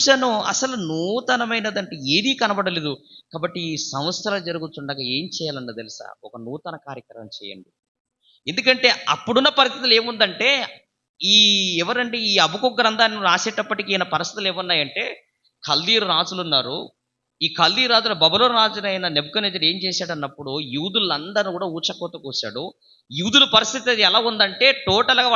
చూశాను, అసలు నూతనమైనదంటే ఏదీ కనబడలేదు. కాబట్టి ఈ సంవత్సరాలు జరుగుతుండగా ఏం చేయాలన్నో తెలుసా? ఒక నూతన కార్యక్రమం చేయండి. ఎందుకంటే అప్పుడున్న పరిస్థితులు ఏముందంటే, ఈ ఎవరండి ఈ హబక్కూకు గ్రంథాన్ని రాసేటప్పటికి ఈయన పరిస్థితులు ఏమున్నాయంటే, కల్దీయుల రాజులున్నారు. ఈ కల్దీ రాజుల బబులోను రాజునైన నెబుకద్నెజరు ఏం చేశాడన్నప్పుడు యూదులందరూ కూడా ఊచకోత కోశాడు. యూదుల పరిస్థితి అది ఎలా ఉందంటే టోటల్‌గా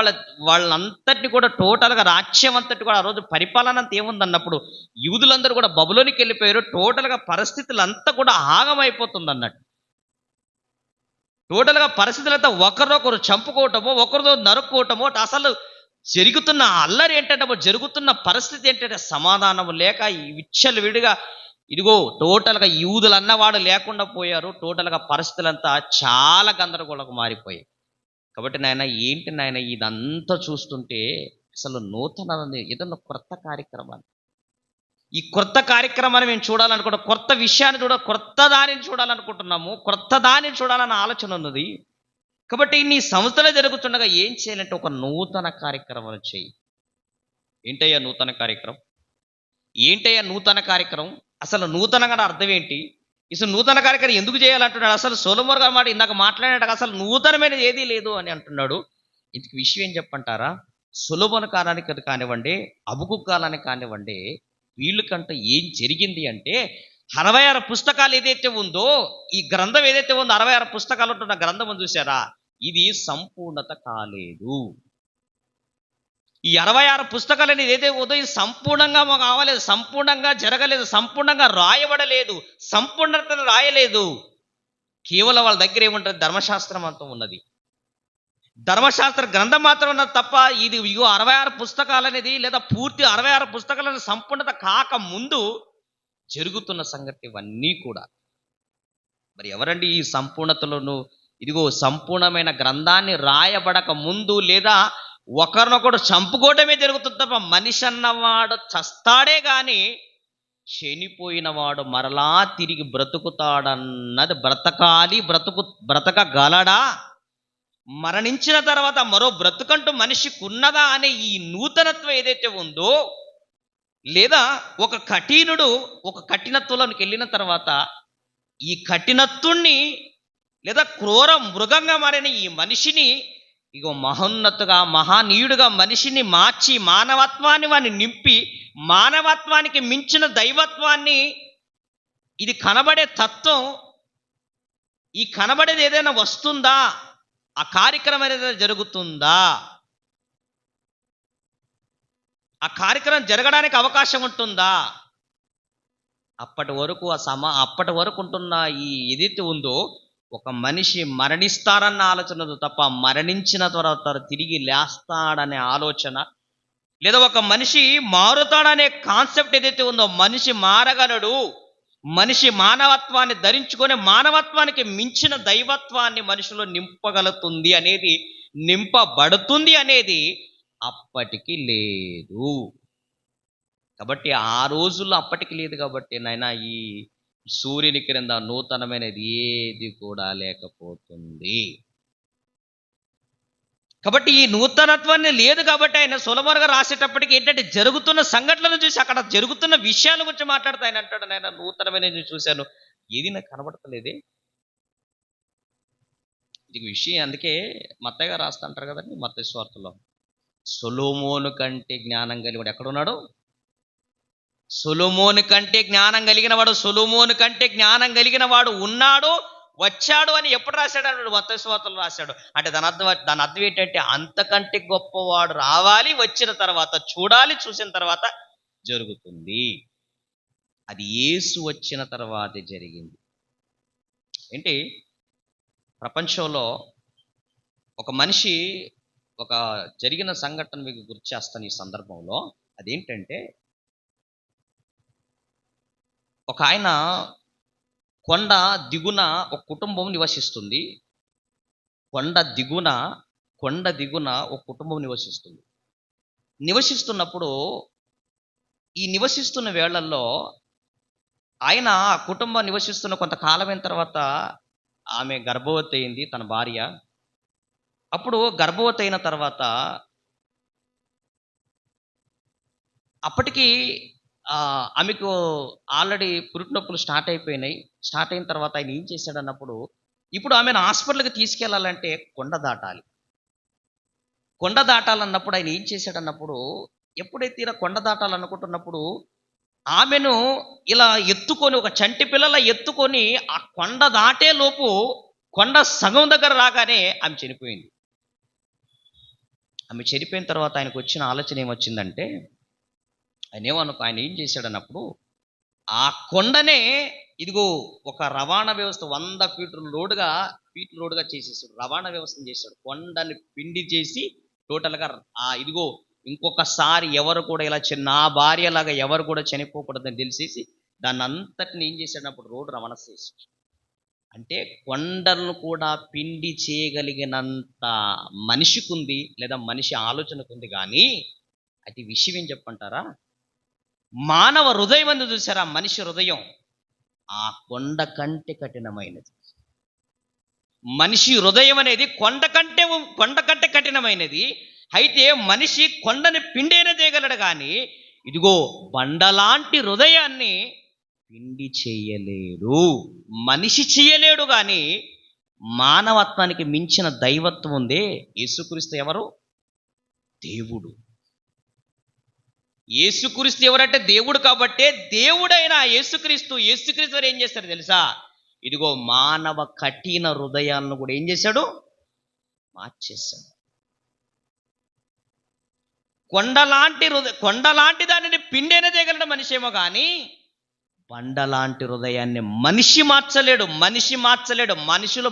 వాళ్ళంతటిని కూడా టోటల్‌గా రాజ్యం అంతటి కూడా ఆ రోజు పరిపాలన అంతా ఏముందన్నప్పుడు యూదులందరూ కూడా బబులోనుకి వెళ్ళిపోయారు. టోటల్‌గా పరిస్థితులంతా కూడా ఆగమైపోతుందన్నట్టు. టోటల్‌గా పరిస్థితులంతా ఒకరినొకరు చంపుకోవటమో, ఒకరితో నరుక్కోవటమో అసలు జరుగుతున్న అల్లరి ఏంటంటే జరుగుతున్న పరిస్థితి ఏంటంటే సమాధానం లేక ఈ విచ్చలవిడిగా ఇదిగో టోటల్‌గా యూదులన్నవాడు లేకుండా పోయారు. టోటల్‌గా పరిస్థితులంతా చాలా గందరగోళంగా మారిపోయాయి. కాబట్టి నాయన ఏంటి నాయన ఇదంతా చూస్తుంటే అసలు నూతన ఏదన్నా కొత్త కార్యక్రమాన్ని ఈ కొత్త కార్యక్రమాన్ని మేము చూడాలనుకుంటాం. కొత్త విషయాన్ని కొత్త దానిని చూడాలనుకుంటున్నాము. కొత్త దానిని చూడాలన్న ఆలోచన ఉన్నది. కాబట్టి ఇన్ని సంవత్సరాలు జరుగుతుండగా ఏం చేయాలంటే ఒక నూతన కార్యక్రమం చెయ్యి. ఏంటయ్యా నూతన కార్యక్రమం? ఏంటయ్యా నూతన కార్యక్రమం? అసలు నూతనంగా అర్థం ఏంటి? అసలు నూతన కార్యక్రమం ఎందుకు చేయాలంటున్నాడు? అసలు సొలొమోను గారు మాట ఇందాక మాట్లాడినట్టు అసలు నూతనమైనది ఏదీ లేదు అని అంటున్నాడు. ఇందుకు విషయం ఏం చెప్పంటారా? సొలొమోను కాలానికి కానివ్వండి, హబక్కూకు కాలానికి కానివ్వండి, వీళ్ళకంటే ఏం జరిగింది అంటే 66 పుస్తకాలు ఏదైతే ఉందో, ఈ గ్రంథం ఏదైతే ఉందో 66 పుస్తకాలు ఉంటున్న గ్రంథం ఉంది చూసారా? ఇది సంపూర్ణత కాలేదు. ఈ 66 పుస్తకాలు అనేది ఏదైతే ఉందో ఇది సంపూర్ణంగా కావలేదు, సంపూర్ణంగా జరగలేదు, సంపూర్ణంగా రాయబడలేదు, సంపూర్ణతను రాయలేదు. కేవలం వాళ్ళ దగ్గర ఏముంటుంది? ధర్మశాస్త్రం అంతా ఉన్నది. ధర్మశాస్త్ర గ్రంథం మాత్రం ఉన్నది తప్ప ఇది ఇగో 66 పుస్తకాలు అనేది లేదా పూర్తి 66 పుస్తకాలను సంపూర్ణత కాక ముందు జరుగుతున్న సంగతి ఇవన్నీ కూడా. మరి ఎవరండి ఈ సంపూర్ణతలను ఇదిగో సంపూర్ణమైన గ్రంథాన్ని రాయబడక ముందు లేదా ఒకరినొకడు చంపుకోవటమే జరుగుతుంది తప్ప మనిషి అన్నవాడు చస్తాడే గాని చనిపోయిన వాడు మరలా తిరిగి బ్రతుకుతాడన్నది బ్రతకగలడా? మరణించిన తర్వాత మరో బ్రతుకంటూ మనిషికి ఉన్నదా అనే ఈ నూతనత్వం ఏదైతే ఉందో, లేదా ఒక కఠినత్వంలోకి వెళ్ళిన తర్వాత ఈ కఠినత్తుణ్ణి లేదా క్రూర మృగంగా మారిన ఈ మనిషిని ఇగో మహోన్నతగా మహానీయుడుగా మనిషిని మార్చి మానవత్వాన్ని వాడిని నింపి మానవత్వానికి మించిన దైవత్వాన్ని ఇది కనబడే తత్వం ఈ కనబడేది ఏదైనా వస్తుందా? ఆ కార్యక్రమం ఏదైనా జరుగుతుందా? ఆ కార్యక్రమం జరగడానికి అవకాశం ఉంటుందా? అప్పటి వరకు ఉంటున్న ఈ ఏదైతే ఉందో ఒక మనిషి మరణిస్తారన్న ఆలోచన తప్ప మరణించిన తర్వాత తిరిగి లేస్తాడనే ఆలోచన లేదా ఒక మనిషి మారుతాడనే కాన్సెప్ట్ ఏదైతే ఉందో, మనిషి మారగలడు, మనిషి మానవత్వాన్ని ధరించుకొని మానవత్వానికి మించిన దైవత్వాన్ని మనిషిలో నింపబడుతుంది అనేది అప్పటికి లేదు. కాబట్టి ఆ రోజుల్లో అప్పటికి లేదు కాబట్టి నాయన ఈ సూర్యుని క్రింద నూతనమైనది ఏది కూడా లేకపోతుంది. కాబట్టి ఈ నూతనత్వాన్ని లేదు కాబట్టి ఆయన సొలొమోను గారు రాసేటప్పటికి ఏంటంటే జరుగుతున్న సంఘటనలను చూసి అక్కడ జరుగుతున్న విషయాల గురించి మాట్లాడుతూ ఆయన అంటాడు, నాయన నూతనమైనది చూశాను, ఏది నాకు కనబడతలేదే. ఇది విషయం అందుకే మత్తయి గారు రాస్తా అంటారు కదండి, మత్తయి సువార్తలో సొలొమోను కంటే జ్ఞానం కలిగినవాడు ఎక్కడున్నాడు? సొలొమోను కంటే జ్ఞానం కలిగిన వాడు ఉన్నాడు, వచ్చాడు అని ఎప్పుడు రాశాడు అన్నాడు? మత్తయి సువార్తలో రాశాడు. అంటే దాని అర్థం ఏంటంటే అంతకంటే గొప్పవాడు రావాలి, వచ్చిన తర్వాత చూడాలి, చూసిన తర్వాత జరుగుతుంది. అది యేసు వచ్చిన తర్వాతే జరిగింది. ఏంటి ప్రపంచంలో ఒక మనిషి ఒక జరిగిన సంఘటన మీకు గుర్తు చేస్తాను ఈ సందర్భంలో. అదేంటంటే ఒక ఆయన కొండ దిగున ఒక కుటుంబం నివసిస్తుంది. కొండ దిగున ఒక కుటుంబం నివసిస్తుంది. నివసిస్తున్నప్పుడు ఈ నివసిస్తున్న వేళల్లో ఆయన ఆ కుటుంబం నివసిస్తున్న కొంతకాలమైన తర్వాత ఆమె గర్భవతి అయింది, తన భార్య. అప్పుడు గర్భవతి అయిన తర్వాత అప్పటికి ఆమెకు ఆల్రెడీ పురిటి నొప్పులు స్టార్ట్ అయిపోయినాయి. స్టార్ట్ అయిన తర్వాత ఆయన ఏం చేశాడన్నప్పుడు, ఇప్పుడు ఆమెను హాస్పిటల్‌కి తీసుకెళ్ళాలంటే కొండ దాటాలి. కొండ దాటాలన్నప్పుడు ఆయన ఏం చేశాడన్నప్పుడు, ఎప్పుడైతే ఇలా కొండ దాటాలనుకుంటున్నప్పుడు, ఆమెను ఇలా ఎత్తుకొని, ఒక చంటి పిల్లలా ఎత్తుకొని ఆ కొండ దాటే లోపు కొండ సగం దగ్గర రాగానే ఆమె చనిపోయింది. ఆమె చనిపోయిన తర్వాత ఆయనకొచ్చిన ఆలోచన ఏమొచ్చిందంటే, ఆయన ఏం చేశాడన్నప్పుడు, ఆ కొండనే ఇదిగో ఒక రవాణా వ్యవస్థ 100 ఫీట్ల లోడుగా చేసేసాడు. రవాణా వ్యవస్థను చేశాడు. కొండని పిండి చేసి టోటల్‌గా ఇదిగో ఇంకొకసారి ఎవరు కూడా ఇలా నా భార్యలాగా ఎవరు కూడా చనిపోకూడదని తెలిసేసి దాన్నంతటిని ఏం చేశాడన్నప్పుడు రోడ్డు రవాణా చేశాడు. అంటే కొండలను కూడా పిండి చేయగలిగినంత మనిషికుంది, లేదా మనిషి ఆలోచనకుంది. కానీ అది విషయం ఏం చెప్పంటారా, మానవ హృదయం అందు చూసారా, మనిషి హృదయం ఆ కొండ కంటే కఠినమైనది. మనిషి హృదయం అనేది కొండ కంటే కఠినమైనది. అయితే మనిషి కొండని పిండైనా చేయగలడు, కానీ ఇదిగో బండలాంటి హృదయాన్ని పిండి చేయలేడు. మనిషి చేయలేడు, కానీ మానవత్వానికి మించిన దైవత్వం ఉంది. యేసుక్రీస్తు ఎవరు? దేవుడు. యేసుక్రీస్తు ఎవరంటే దేవుడు. కాబట్టే దేవుడైన యేసుక్రీస్తు వారు ఏం చేస్తాడు తెలుసా, ఇదిగో మానవ కఠిన హృదయాలను కూడా ఏం చేశాడు, మార్చేశాడు. కొండలాంటి దానిని పిండైనా చేయగలడు మనిషి ఏమో, కానీ బండలాంటి హృదయాన్ని మనిషి మార్చలేడు. మనుషులు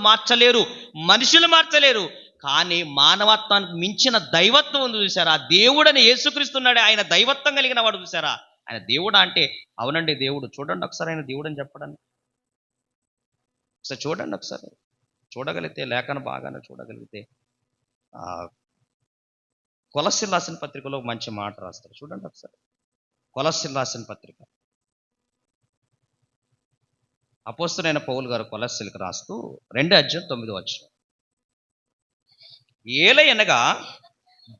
మార్చలేరు. కానీ మానవత్వానికి మించిన దైవత్వం ఉంది చూసారా, దేవుడని యేసుక్రీస్తున్నాడే, ఆయన దైవత్వం కలిగిన వాడు చూసారా. ఆయన దేవుడా అంటే అవునండి దేవుడు. చూడండి ఒకసారి ఆయన దేవుడని చెప్పడానికి. ఒకసారి చూడండి, ఒకసారి చూడగలిగితే, లేఖన బాగానే చూడగలిగితే, కొలస్సీయులకు రాసిన పత్రికలో మంచి మాట రాస్తారు. చూడండి ఒకసారి, కొలస్సీయులకు రాసిన పత్రిక. అపోస్తలుడైన పౌలు గారు కొలస్సీయులకు రాస్తూ 2:9 ఏలయనగా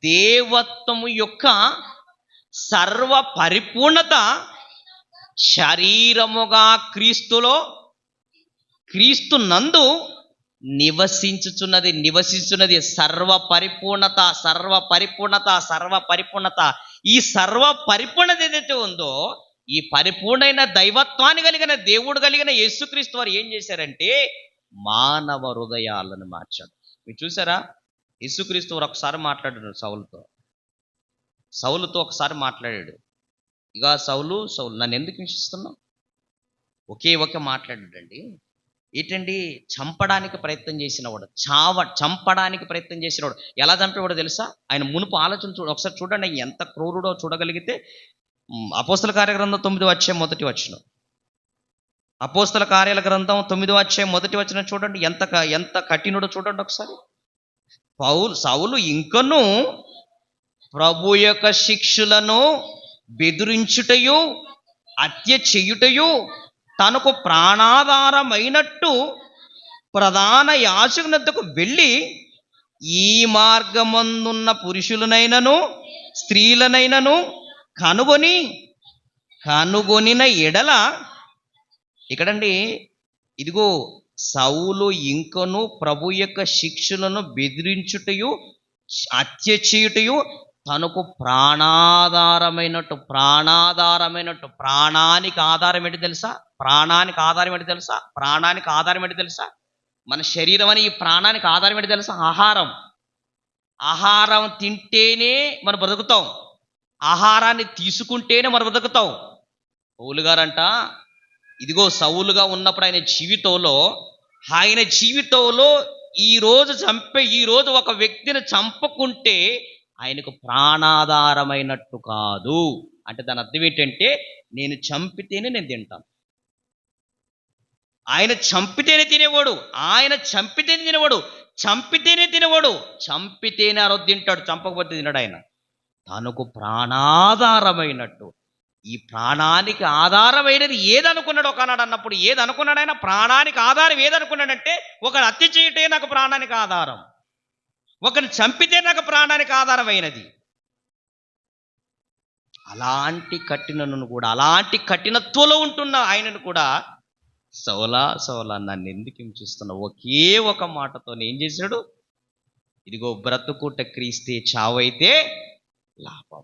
దేవత్వము యొక్క సర్వ పరిపూర్ణత శరీరముగా క్రీస్తు నందు నివసించుచున్నది. సర్వ పరిపూర్ణత. ఈ సర్వ పరిపూర్ణత ఏదైతే ఉందో, ఈ పరిపూర్ణమైన దైవత్వాన్ని కలిగిన దేవుడు కలిగిన యేసుక్రీస్తు వారు ఏం చేశారంటే మానవ హృదయాలను మార్చాడు. మీరు చూసారా, యేసుక్రీస్తు వారు ఒకసారి మాట్లాడాడు సౌలుతో ఒకసారి మాట్లాడాడు. ఇక సౌలు నన్ను ఎందుకు హింసిస్తున్నావు, ఒకే మాట్లాడాడండి. ఏంటండి, చంపడానికి ప్రయత్నం చేసినవాడు, చంపడానికి ప్రయత్నం చేసినవాడు ఎలా చంపేవాడు తెలుసా. ఆయన మునుపు ఆలోచన ఒకసారి చూడండి, ఎంత క్రూరుడో చూడగలిగితే. అపోస్తల కార్యగ్రంథం 9:1 అపోస్తల కార్యాల గ్రంథం 9:1 చూడండి, ఎంత కఠినుడో చూడండి ఒకసారి. సౌలు ఇంకను ప్రభు యొక్క శిక్షలను బెదిరించుటయు హత్య చేయుటయు తనకు ప్రాణాధారమైనట్టు ప్రధాన యాజకునొద్దకు వెళ్ళి ఈ మార్గమందున్న పురుషులనైనను స్త్రీలనైనను కనుగొనిన ఎడల, ఇక్కడండి ఇదిగో సౌలు ఇంకను ప్రభు యొక్క శిక్షలను బెదిరించుటయు హత్య చేయుటయు తనకు ప్రాణాధారమైనట్టు. ప్రాణానికి ఆధారం ఏంటి తెలుసా? ప్రాణానికి ఆధారం ఏంటి తెలుసా? మన శరీరం అని ఈ ప్రాణానికి ఆధారం ఏంటి తెలుసా? ఆహారం తింటేనే మనం బ్రతుకుతాం, ఆహారాన్ని తీసుకుంటేనే మనం బ్రతుకుతాం. పౌలు గారంట ఇదిగో సౌలుగా ఉన్నప్పుడు ఆయన జీవితంలో ఈ రోజు ఒక వ్యక్తిని చంపుకుంటే ఆయనకు ప్రాణాధారమైనట్టు కాదు. అంటే దాని అర్థం ఏంటంటే, నేను చంపితేనే నేను తింటాను. ఆయన చంపితేనే తినేవాడు, చంపితేనే ఆ రోజు తింటాడు, చంపకపోతే తినడు. ఆయన తనకు ప్రాణాధారమైనట్టు, ఈ ప్రాణానికి ఆధారమైనది ఏదనుకున్నాడు ఒకనాడు అన్నప్పుడు, ఏదనుకున్నాడు ఆయన? ప్రాణానికి ఆధారం ఏదనుకున్నాడంటే, ఒకరు హత్య చేయటే నాకు ప్రాణానికి ఆధారం, ఒకరిని చంపితే నాకు ప్రాణానికి ఆధారమైనది. అలాంటి కఠినను కూడా, అలాంటి కఠినత్వంలో ఉంటున్న ఆయనను కూడా, సౌలా సౌలా నన్ను ఎందుకు హింసిస్తున్నావు, ఒకే ఒక మాటతో ఏం చేశాడు? ఇదిగో బ్రతుకుట క్రీస్తే, చావైతే లాభం.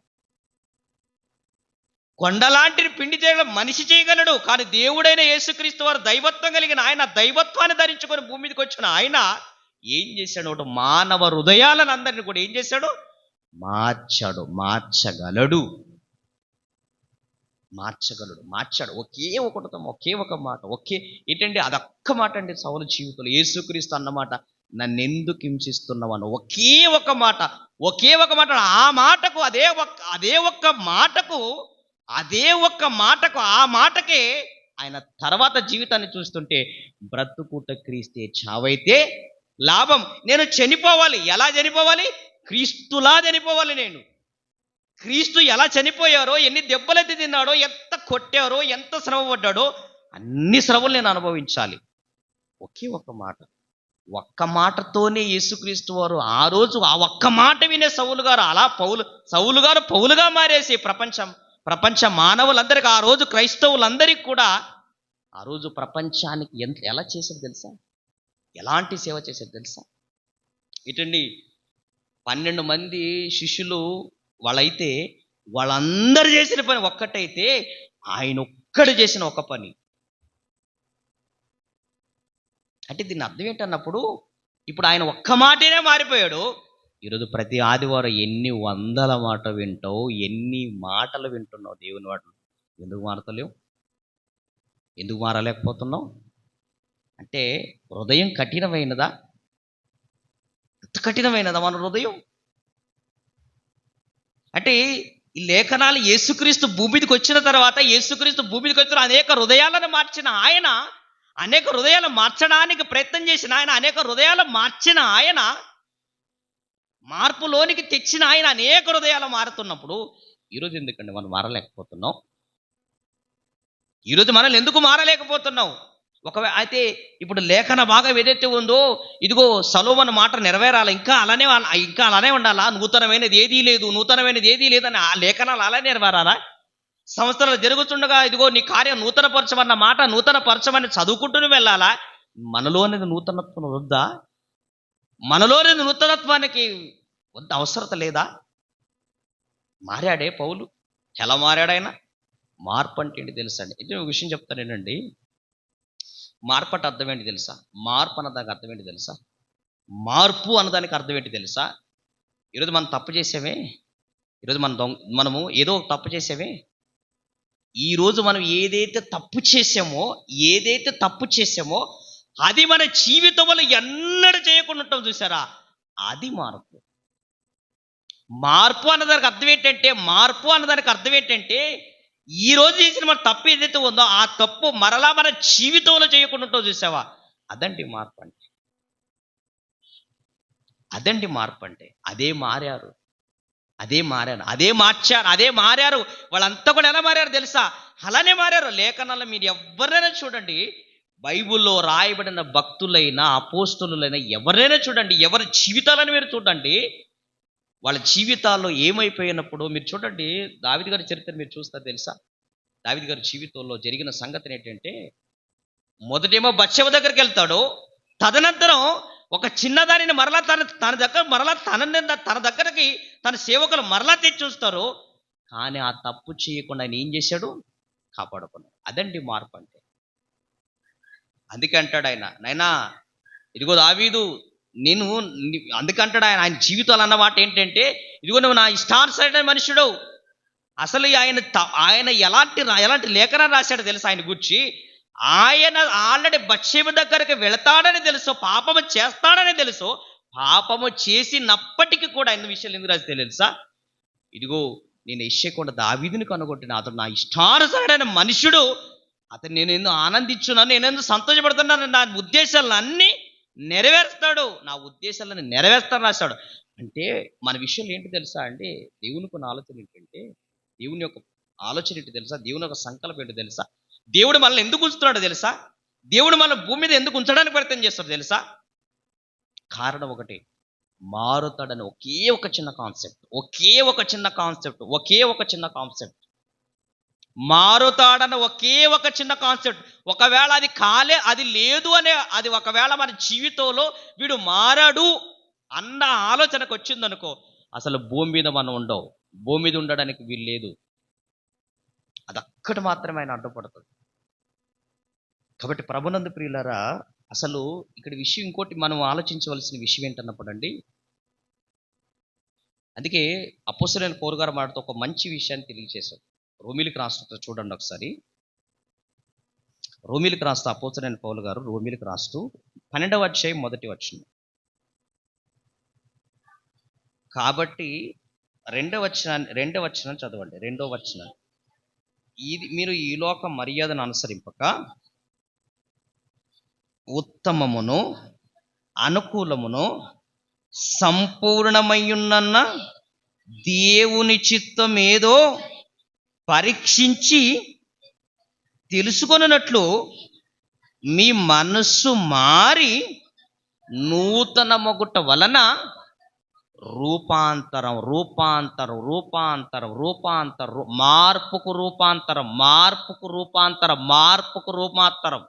కొండలాంటిని పిండి చేయడం మనిషి చేయగలడు, కానీ దేవుడైన యేసుక్రీస్తు వారు దైవత్వం కలిగిన ఆయన, దైవత్వాన్ని ధరించుకొని భూమి మీదకి వచ్చిన ఆయన ఏం చేశాడు? ఒకటి మానవ హృదయాలను అందరిని కూడా ఏం చేశాడు? మార్చాడు, మార్చగలడు. మార్చాడు. ఒకే ఒకటితో, ఒకే ఒక మాట, ఏంటండి అదొక్క మాట అండి సౌలు జీవితంలో. యేసుక్రీస్తు అన్నమాట, నన్ను ఎందుకు హింసిస్తున్నావను ఒకే ఒక మాట. ఆ మాటకు, ఆ మాటకే ఆయన తర్వాత జీవితాన్ని చూస్తుంటే, బ్రతుకుట క్రీస్తే, చావైతే లాభం. నేను చనిపోవాలి. ఎలా చనిపోవాలి? క్రీస్తులా చనిపోవాలి. నేను క్రీస్తు ఎలా చనిపోయారో, ఎన్ని దెబ్బలైతే తిన్నాడో, ఎంత కొట్టారో, ఎంత శ్రమ పడ్డాడో, అన్ని శ్రమలు నేను అనుభవించాలి. ఒకే ఒక మాట, ఒక్క మాటతోనే యేసుక్రీస్తు వారు ఆ రోజు ఆ ఒక్క మాట వినే సౌలు గారు అలా సౌలు గారు పౌలుగా మారేసి ప్రపంచ మానవులందరికీ, ఆ రోజు క్రైస్తవులందరికీ కూడా, ఆ రోజు ప్రపంచానికి ఎలా చేశారు తెలుసా? ఎలాంటి సేవ చేశారు తెలుసా? ఇటండి 12 మంది శిష్యులు వాళ్ళైతే, వాళ్ళందరూ చేసిన పని ఒక్కటైతే, ఆయన ఒక్కడు చేసిన ఒక పని. అంటే దీన్ని అర్థం ఏంటన్నప్పుడు, ఇప్పుడు ఆయన ఒక్క మాటనే మారిపోయాడు. ఈరోజు ప్రతి ఆదివారం ఎన్ని వందల మాట వింటావు, ఎన్ని మాటలు వింటున్నావు దేవుని మాటలు. ఎందుకు మారతలేవు? ఎందుకు మారలేకపోతున్నావు? అంటే హృదయం కఠినమైనదా? ఎంత కఠినమైనదా మన హృదయం? అంటే ఈ లేఖనాలు యేసుక్రీస్తు భూమి మీదకి వచ్చిన తర్వాత, యేసుక్రీస్తు భూమి మీదకి వచ్చిన అనేక హృదయాలను మార్చిన ఆయన, అనేక హృదయాలు మార్చడానికి ప్రయత్నం చేసిన ఆయన, అనేక హృదయాలు మార్చిన ఆయన, మార్పులోనికి తెచ్చిన ఆయన, అనేక హృదయాలు మారుతున్నప్పుడు ఈరోజు ఎందుకండి మనం మారలేకపోతున్నాం? ఈరోజు మనల్ని ఎందుకు మారలేకపోతున్నాం? అయితే ఇప్పుడు లేఖన భాగం ఏదైతే ఉందో, ఇదిగో సొలొమోను మాట నెరవేరాలి, ఇంకా అలానే ఉండాలా, నూతనమైనది ఏదీ లేదు అని ఆ లేఖనాలు అలా నెరవేరాలా? సంవత్సరాలు జరుగుతుండగా ఇదిగో నీ కార్యం నూతనపరచమన్న మాట, నూతనపరచమని చదువుకుంటూనే వెళ్ళాలా? మనలోనిది నూతనత్వం వద్దా? మనలోనిది నూతనత్వానికి అవసరత లేదా? మారాడే పౌలు. ఎలా మారాడైనా? మార్పు అంటే ఏంటి తెలుసా అండి? ఇది ఒక విషయం చెప్తానేనండి. మార్పు అంటే అర్థం ఏంటి తెలుసా? మార్పు అన్నదానికి అర్థం ఏంటి తెలుసా? మార్పు అన్నదానికి అర్థం ఏంటి తెలుసా? ఈరోజు మనం తప్పు చేసామే, ఈరోజు మనము ఏదో తప్పు చేసామే, ఈరోజు మనం ఏదైతే తప్పు చేసామో అది మన జీవితంలో ఎన్నడూ చేయకుండా ఉంటాం చూసారా? అది మార్పు. మార్పు అన్నదానికి అర్థం ఏంటంటే, ఈ రోజు చేసిన మన తప్పు ఏదైతే ఉందో ఆ తప్పు మరలా మన జీవితంలో చేయకుండా ఉంటావు చూసావా? అదండి మార్పు అంటే. అదే మారారు. వాళ్ళంతా కూడా ఎలా మారారు తెలుసా? అలానే మారారు. లేఖనాల్లో మీరు ఎవరైనా చూడండి, బైబిల్లో రాయబడిన భక్తులైనా, అపోస్తలులైనా ఎవరైనా చూడండి, ఎవరి జీవితాలను మీరు చూడండి, వాళ్ళ జీవితాల్లో ఏమైపోయినప్పుడు మీరు చూడండి. దావీదు గారి చరిత్ర మీరు చూస్తారు తెలుసా? దావీదు గారి జీవితంలో జరిగిన సంగతి ఏంటంటే, మొదటేమో బత్షెబ దగ్గరికి వెళ్తాడు. తదనంతరం ఒక చిన్నదానిని మరలా తన దగ్గరికి తన సేవకులు మరలా తెచ్చుస్తారు. కానీ ఆ తప్పు చేయకుండా ఆయన ఏం చేశాడు? కాపాడుకున్నాడు. అదండి మార్పు అంటే. అందుకే అంటాడు ఆయన, నైనా ఇదిగో దావీదు, అందుకంటాడు ఆయన జీవితాలు అన్నమాట ఏంటంటే, ఇదిగో నువ్వు నా ఇష్టానుసరైన మనుషుడు. అసలు ఆయన ఎలాంటి లేఖనం రాశాడు తెలుసా ఆయన గురించి? ఆయన ఆల్రెడీ బత్షెబ దగ్గరికి వెళతాడని తెలుసు, పాపము చేస్తాడని తెలుసు. పాపము చేసినప్పటికీ కూడా ఆయన విషయాలు ఎందుకు రాస్తే తెలుసా? ఇదిగో నేను ఇష్యకుండా దావీదుని కనుగొట్టిన, అతడు నా ఇష్టానుసరైన మనుషుడు, అతను నేను ఎందుకు ఆనందించున్నాను, నేను ఎందుకు సంతోషపడుతున్నాను, నా ఉద్దేశాలన్నీ నెరవేరుస్తాను రాశాడు. అంటే మన విషయంలో ఏంటి తెలుసా అండి? దేవునికి ఉన్న ఆలోచన ఏంటంటే, దేవుని యొక్క ఆలోచన ఏంటి తెలుసా? దేవుని యొక్క సంకల్పం ఏంటి తెలుసా? దేవుడు మనల్ని ఎందుకు ఉంచుతున్నాడో తెలుసా? దేవుడు మన భూమి మీద ఎందుకు ఉంచడానికి ప్రయత్నం చేస్తాడు తెలుసా? కారణం ఒకటి, మారుతాడని ఒకే ఒక చిన్న కాన్సెప్ట్, ఒకే ఒక చిన్న కాన్సెప్ట్, ఒకే ఒక చిన్న కాన్సెప్ట్. మారుతాడన్న ఒకే ఒక చిన్న కాన్సెప్ట్. ఒకవేళ అది లేదు అనే, అది ఒకవేళ మన జీవితంలో వీడు మారాడు అన్న ఆలోచనకు వచ్చిందనుకో, అసలు భూమి మీద మనం ఉండవు, భూమి మీద ఉండడానికి వీలు లేదు. అదొక్కటి మాత్రమే ఆయన అడ్డుపడుతుంది. కాబట్టి ప్రభునందు ప్రియులారా, అసలు ఇక్కడ విషయం ఇంకోటి మనం ఆలోచించవలసిన విషయం ఏంటన్నప్పుడు అండి, అందుకే అపోస్తలుడైన పౌలు గారు మాటతో ఒక మంచి విషయాన్ని తెలియజేశారు. రోమీలకు రాస్తూ చూడండి ఒకసారి. రోమీలకు రాస్తూ అపోస్తలుడైన పౌలు గారు రోమీలకు రాస్తూ 12వ అధ్యాయం 1వ వచనం. కాబట్టి 2వ వచనం చదవండి. 2వ వచనం, ఇది మీరు ఈ లోక మర్యాదను అనుసరింపక ఉత్తమమును అనుకూలమును సంపూర్ణమయ్యున్న దేవుని చిత్తం ఏదో పరీక్షించి తెలుసుకొనున్నట్లు మీ మనస్సు మారి నూతన మొగుట వలన రూపాంతరం రూపాంతరం రూపాంతరం రూపాంతరం మార్పుకు రూపాంతరం మార్పుకు రూపాంతరం మార్పుకు రూపాంతరం.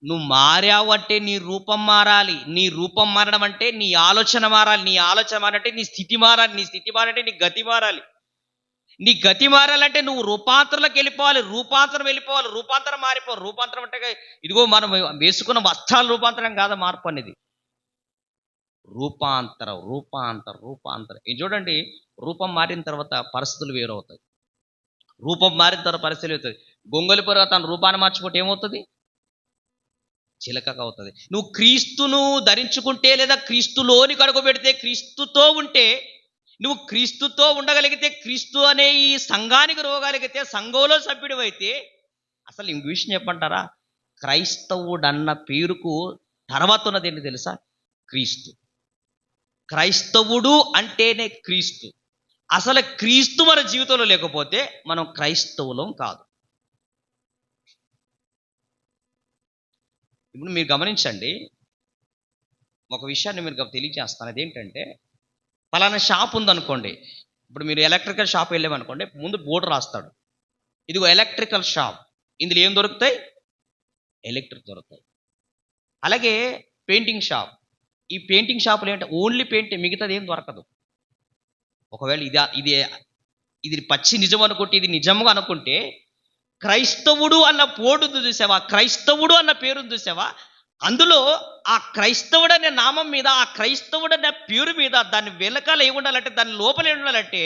నువ్వు మారావు అంటే నీ రూపం మారాలి. నీ రూపం మారడం అంటే నీ ఆలోచన మారాలి. నీ ఆలోచన మారంటే నీ స్థితి మారాలి. నీ స్థితి మారంటే నీ గతి మారాలి. నీ గతి మారాలంటే నువ్వు రూపాంతరంలోకి వెళ్ళిపోవాలి. రూపాంతరం వెళ్ళిపోవాలి. రూపాంతరం మారిపోవాలి. రూపాంతరం అంటే ఇదిగో మనం వేసుకున్న వస్త్రాల రూపాంతరం కాదు మార్పు అనేది. రూపాంతరం రూపాంతరం రూపాంతరం. ఇది చూడండి, రూపం మారిన తర్వాత పరిస్థితులు వేరవుతాయి. రూపం మారిన తర్వాత పరిస్థితులు అవుతుంది. గొంగలి పొర తన రూపాన్ని మార్చుకుంటే ఏమవుతుంది? చిలకగా అవుతుంది. నువ్వు క్రీస్తును ధరించుకుంటే లేదా క్రీస్తులోని కడుగు పెడితే, క్రీస్తుతో ఉంటే, నువ్వు క్రీస్తుతో ఉండగలిగితే, క్రీస్తు అనే ఈ సంఘానికి రోగలిగితే, సంఘంలో సభ్యుడు అయితే, అసలు ఇంక విషయం చెప్పంటారా, క్రైస్తవుడు అన్న పేరుకు తర్వాత ఉన్నది ఏంటి తెలుసా? క్రీస్తు. క్రైస్తవుడు అంటేనే క్రీస్తు. అసలు క్రీస్తు మన జీవితంలో లేకపోతే మనం క్రైస్తవులం కాదు. ఇప్పుడు మీరు గమనించండి, ఒక విషయాన్ని మీరు తెలియజేస్తాను. అదేంటంటే, పలానా షాప్ ఉందనుకోండి. ఇప్పుడు మీరు ఎలక్ట్రికల్ షాప్ వెళ్ళామనుకోండి, ముందు బోర్డు రాస్తాడు, ఇదిగో ఎలక్ట్రికల్ షాప్, ఇందులో ఏం దొరుకుతాయి? ఎలక్ట్రిక్ దొరుకుతాయి. అలాగే పెయింటింగ్ షాప్, ఈ పెయింటింగ్ షాపులు ఏంటంటే ఓన్లీ పెయింట్, మిగతాది ఏం దొరకదు. ఒకవేళ ఇది పచ్చి నిజం అనుకుంటే, ఇది నిజంగా అనుకుంటే, క్రైస్తవుడు అన్న బోర్డు చూసావా, క్రైస్తవుడు అన్న పేరును చూసావా, అందులో ఆ క్రైస్తవుడు అనే నామం మీద, ఆ క్రైస్తవుడు అనే పేరు మీద దాని వెనకాల ఏముండాలంటే, దాని లోపల ఏముండాలంటే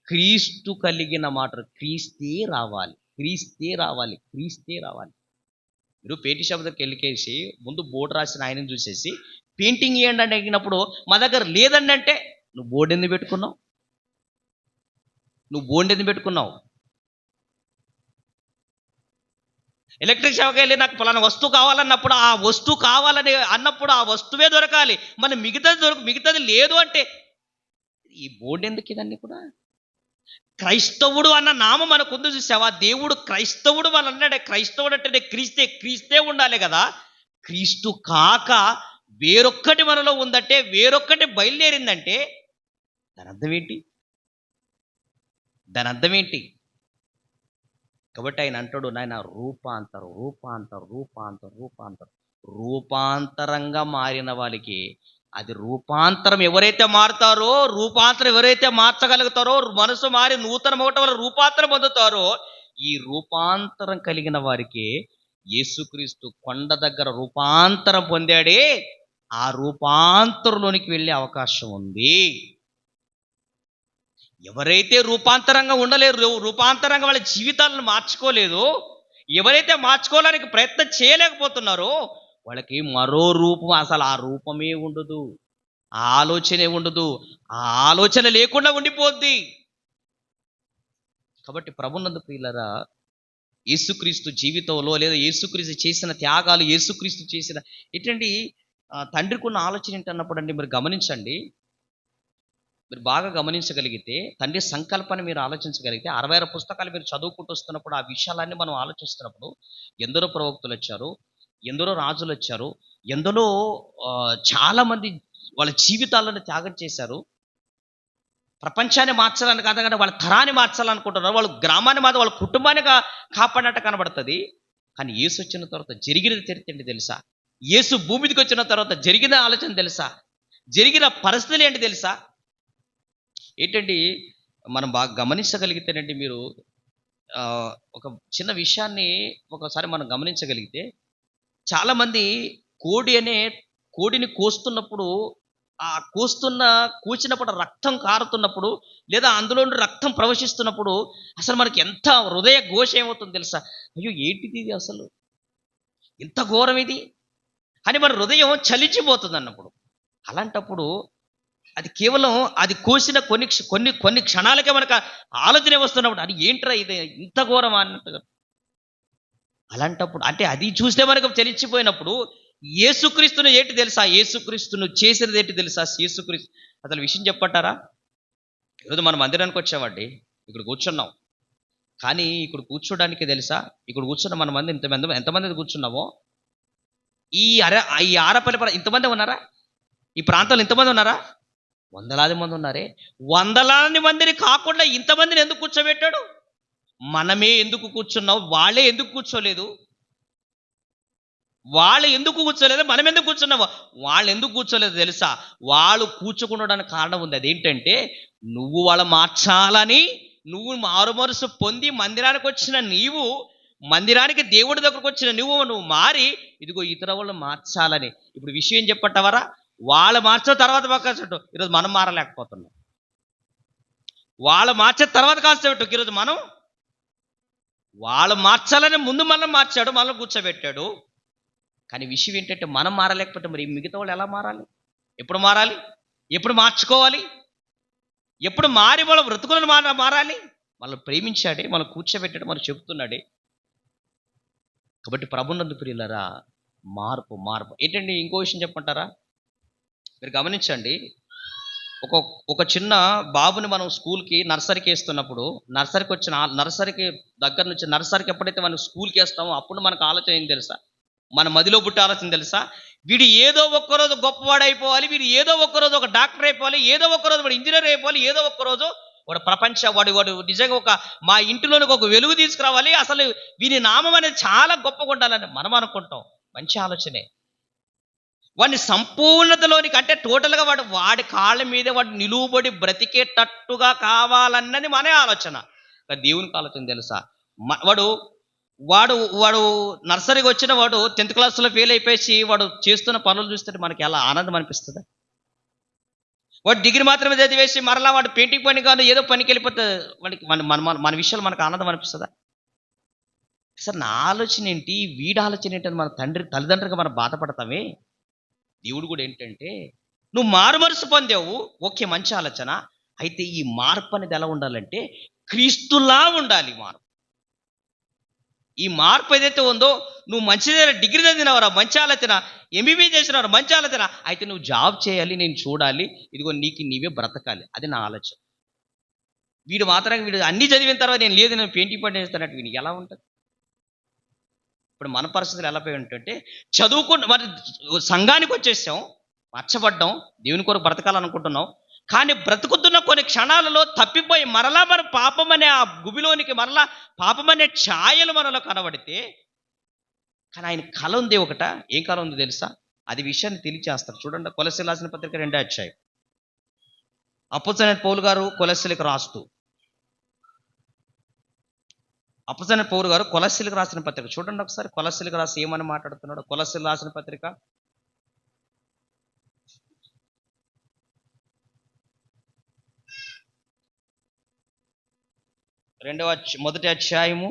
క్రీస్తు కలిగిన మాట. క్రీస్తే రావాలి, క్రీస్తే రావాలి, క్రీస్తే రావాలి. మీరు పెయింటింగ్ షాప్ దగ్గరికి వెళ్ళికేసి ముందు బోర్డు రాసిన ఆయనను చూసేసి పెయింటింగ్ వేయండి అని అడిగినప్పుడు మా దగ్గర లేదండి అంటే, నువ్వు బోర్డు ఎందుకు పెట్టుకున్నావు? నువ్వు బోర్డు ఎందుకు పెట్టుకున్నావు? ఎలక్ట్రిక్ షాప్కి వెళ్ళి నాకు పలానా వస్తువు కావాలన్నప్పుడు, ఆ వస్తువు కావాలని అన్నప్పుడు ఆ వస్తువే దొరకాలి. మన మిగతాది లేదు అంటే ఈ బోర్డు ఎందుకు? ఇదన్నీ కూడా క్రైస్తవుడు అన్న నామం మనకు ఉంది చూసావా. దేవుడు క్రైస్తవుడు అని అన్నాడే. క్రైస్తవుడు అంటే క్రీస్తే ఉండాలి కదా. క్రీస్తు కాక వేరొక్కటి మనలో ఉందంటే, వేరొక్కటి బయలుదేరిందంటే దాని అర్థం ఏంటి? దాని అర్థం ఏంటి? కాబట్టి ఆయన అంటాడు, నాయన రూపాంతరం రూపాంతరం రూపాంతరం రూపాంతరం. రూపాంతరంగా మారిన వాళ్ళకి అది రూపాంతరం. ఎవరైతే మారుతారో, రూపాంతరం ఎవరైతే మార్చగలుగుతారో, మనసు మారి నూతన మొదట వల్ల రూపాంతరం పొందుతారో, ఈ రూపాంతరం కలిగిన వారికి యేసుక్రీస్తు కొండ దగ్గర రూపాంతరం పొందాడే, ఆ రూపాంతరంలోనికి వెళ్ళే అవకాశం ఉంది. ఎవరైతే రూపాంతరంగా ఉండలేరు, రూపాంతరంగా వాళ్ళ జీవితాలను మార్చుకోలేదు, ఎవరైతే మార్చుకోవడానికి ప్రయత్నం చేయలేకపోతున్నారో వాళ్ళకి మరో రూపం, అసలు ఆ రూపమే ఉండదు, ఆ ఆలోచనే ఉండదు, ఆ ఆలోచన లేకుండా ఉండిపోద్ది. కాబట్టి ప్రభునందు ప్రియులారా, యేసుక్రీస్తు జీవితంలో లేదా యేసుక్రీస్తు చేసిన త్యాగాలు, యేసుక్రీస్తు చేసిన ఏంటండి తండ్రికి ఉన్న ఆలోచన ఏంటన్నప్పుడు అండి, మీరు గమనించండి, మీరు బాగా గమనించగలిగితే, తండ్రి సంకల్పాన్ని మీరు ఆలోచించగలిగితే, 66 పుస్తకాలు మీరు చదువుకుంటూ వస్తున్నప్పుడు, ఆ విషయాలన్నీ మనం ఆలోచిస్తున్నప్పుడు, ఎందరో ప్రవక్తలు వచ్చారు, ఎందరో రాజులు వచ్చారు, ఎందరో చాలామంది వాళ్ళ జీవితాలను త్యాగం చేశారు. ప్రపంచాన్ని మార్చాలని కాదు, వాళ్ళ తరాన్ని మార్చాలనుకుంటున్నారు. వాళ్ళు గ్రామాన్ని మాత్రం వాళ్ళ కుటుంబాన్ని కాపాడినట్టు కనబడుతుంది. కానీ యేసు వచ్చిన తర్వాత జరిగినది తెలియదండి తెలుసా? యేసు భూమికి వచ్చిన తర్వాత జరిగిన ఆలోచన తెలుసా? జరిగిన పరిస్థితులు ఏంటి తెలుసా? ఏంటండి, మనం బాగా గమనించగలిగితేనండి, మీరు ఒక చిన్న విషయాన్ని ఒకసారి మనం గమనించగలిగితే, చాలామంది కోడిని కోస్తున్నప్పుడు, ఆ కూచినప్పుడు రక్తం కారుతున్నప్పుడు, లేదా అందులో నుండి రక్తం ప్రవహిస్తున్నప్పుడు అసలు మనకి ఎంత హృదయ ఘోష ఏమవుతుంది తెలుసా? అయ్యో ఏంటిది ఇది, అసలు ఇంత ఘోరం ఇది అని మన హృదయం చలించిపోతుంది అన్నప్పుడు. అలాంటప్పుడు అది కేవలం అది కోసిన కొన్ని క్షణాలకే మనకు ఆలోచన వస్తున్నప్పుడు అది ఏంట్రా ఇది ఇంత ఘోరం అన్నట్టుగా. అలాంటప్పుడు అంటే అది చూస్తే మనకు చలించిపోయినప్పుడు యేసుక్రీస్తును ఏంటి తెలుసా? యేసుక్రీస్తును చేసినది ఏంటి తెలుసా? యేసుక్రీస్తు అసలు విషయం చెప్పంటారా? ఈరోజు మనం మందిరానికి వచ్చామండి, ఇక్కడ కూర్చున్నాం. కానీ ఇక్కడ కూర్చోడానికి తెలుసా, ఇక్కడ కూర్చున్న మన మంది ఎంతమంది కూర్చున్నామో, ఈ ఆరపల్లి ఇంతమంది ఉన్నారా? ఈ ప్రాంతంలో ఇంతమంది ఉన్నారా? వందలాది మంది ఉన్నారే. వందలాది మందిని కాకుండా ఇంతమందిని ఎందుకు కూర్చోబెట్టాడు? మనమే ఎందుకు కూర్చున్నాం? వాళ్ళే ఎందుకు కూర్చోలేదు? మనం ఎందుకు కూర్చున్నాము? వాళ్ళు ఎందుకు కూర్చోలేదు తెలుసా? వాళ్ళు కూర్చోకుండడానికి కారణం ఉంది. అదేంటంటే, నువ్వు వాళ్ళ మార్చాలని, నువ్వు మారుమరుసు పొంది మందిరానికి వచ్చిన నీవు, మందిరానికి దేవుడి దగ్గరకు వచ్చిన నువ్వు మారి ఇదిగో ఇతర వాళ్ళు మార్చాలని. ఇప్పుడు విషయం చెప్పట్టవరా? వాళ్ళు మార్చిన తర్వాత పక్కన ఈరోజు మనం మారలేకపోతున్నాం. వాళ్ళు మార్చిన తర్వాత కాల్చబెట్టు ఈరోజు మనం. వాళ్ళు మార్చాలని ముందు మనం మార్చాడు, మనం కూర్చోబెట్టాడు. కానీ విషయం ఏంటంటే, మనం మారలేకపోతే మరి మిగతా వాళ్ళు ఎలా మారాలి? ఎప్పుడు మారాలి? ఎప్పుడు మార్చుకోవాలి? ఎప్పుడు మారి వాళ్ళ బ్రతుకులను మారాలి? మనం ప్రేమించాడే, మనం కూర్చోబెట్టాడు, మనం చెబుతున్నాడే. కాబట్టి ప్రభునందు ప్రియులారా, మార్పు ఏంటండి? ఇంకో విషయం చెప్పంటారా? మీరు గమనించండి, ఒక చిన్న బాబుని మనం స్కూల్కి నర్సరీకి వేస్తున్నప్పుడు, నర్సరీకి దగ్గర నుంచి నర్సరీకి ఎప్పుడైతే మనం స్కూల్కి వేస్తామో అప్పుడు మనకు ఆలోచన ఏం తెలుసా? మన మదిలో పుట్టే ఆలోచన తెలుసా? వీడు ఏదో ఒక్కరోజు గొప్పవాడు అయిపోవాలి, వీడు ఏదో ఒక్కరోజు ఒక డాక్టర్ అయిపోవాలి, ఏదో ఒక్కరోజు వాడు ఇంజనీర్ అయిపోవాలి, ఏదో ఒక్కరోజు వాడు నిజంగా మా ఇంటిలోనికి ఒక వెలుగు తీసుకురావాలి, అసలు వీని నామం అనేది చాలా గొప్పగా ఉండాలని మనం అనుకుంటాం. మంచి ఆలోచనే. వాడిని సంపూర్ణతలోనికి, అంటే టోటల్గా వాడి కాళ్ళ మీద వాడు నిలువబడి బ్రతికేటట్టుగా కావాలన్నది మన ఆలోచన. దేవునికి ఆలోచన తెలుసా? వాడు నర్సరీకి వచ్చిన వాడు 10th క్లాస్లో ఫెయిల్ అయిపోయి వాడు చేస్తున్న పనులు చూస్తే మనకి ఎలా ఆనందం అనిపిస్తుంది? వాడు డిగ్రీ మాత్రమే చదివేసి మరలా వాడు పెయింటింగ్ పని కాదు ఏదో పనికి వెళ్ళిపోతే వాడికి మన విషయాలు మనకు ఆనందం అనిపిస్తుందా? అసలు నా ఆలోచన ఏంటి, వీడి ఆలోచన ఏంటని మన తల్లిదండ్రులుగా మనం బాధపడతామే. దేవుడు కూడా ఏంటంటే, నువ్వు మారుమరుసు పొందావు, ఓకే, మంచి ఆలోచన. అయితే ఈ మార్పు అనేది ఎలా ఉండాలంటే క్రీస్తులా ఉండాలి. ఈ మార్పు ఏదైతే ఉందో, నువ్వు మంచిదే డిగ్రీ చదివినవరా, మంచి ఆలోచన, ఎంబీబీ చేసినవరా, మంచి ఆలోచన. అయితే నువ్వు జాబ్ చేయాలి, నేను చూడాలి, ఇదిగో నీవే బ్రతకాలి, అది నా ఆలోచన. వీడు అన్ని చదివిన తర్వాత నేను పెయింటింగ్ పని చేస్తానంటే వీడికి ఎలా ఉంటుంది? ఇప్పుడు మన పరిస్థితులు ఎలా పోయి ఉంటుంటే, మరి సంఘానికి వచ్చేసాం, మార్చబడ్డాం, దేవుని కొరకు బ్రతకాలనుకుంటున్నాం. కానీ బ్రతుకుతున్న కొన్ని క్షణాలలో తప్పిపోయి మరలా మన పాపం అనే ఆ గుబిలోనికి మరలా పాపం అనే ఛాయలు మనలో కనబడితే, కానీ ఆయన కళ ఉంది ఒకట. ఏం కళ ఉంది తెలుసా? అది విషయాన్ని తెలియచేస్తారు. చూడండి, కొలస్సీయులకు రాసిన పత్రిక 2వ అధ్యాయం. అపోస్తలుడైన పౌలు గారు కొలస్సీయులకు రాస్తూ, అపోస్తలుడైన పౌలు గారు కొలస్సీయులకు రాసిన పత్రిక చూడండి ఒకసారి. కొలస్సీయులకు రాసి ఏమని మాట్లాడుతున్నాడు? కొలస్సీయులకు రాసిన పత్రిక 1వ అధ్యాయము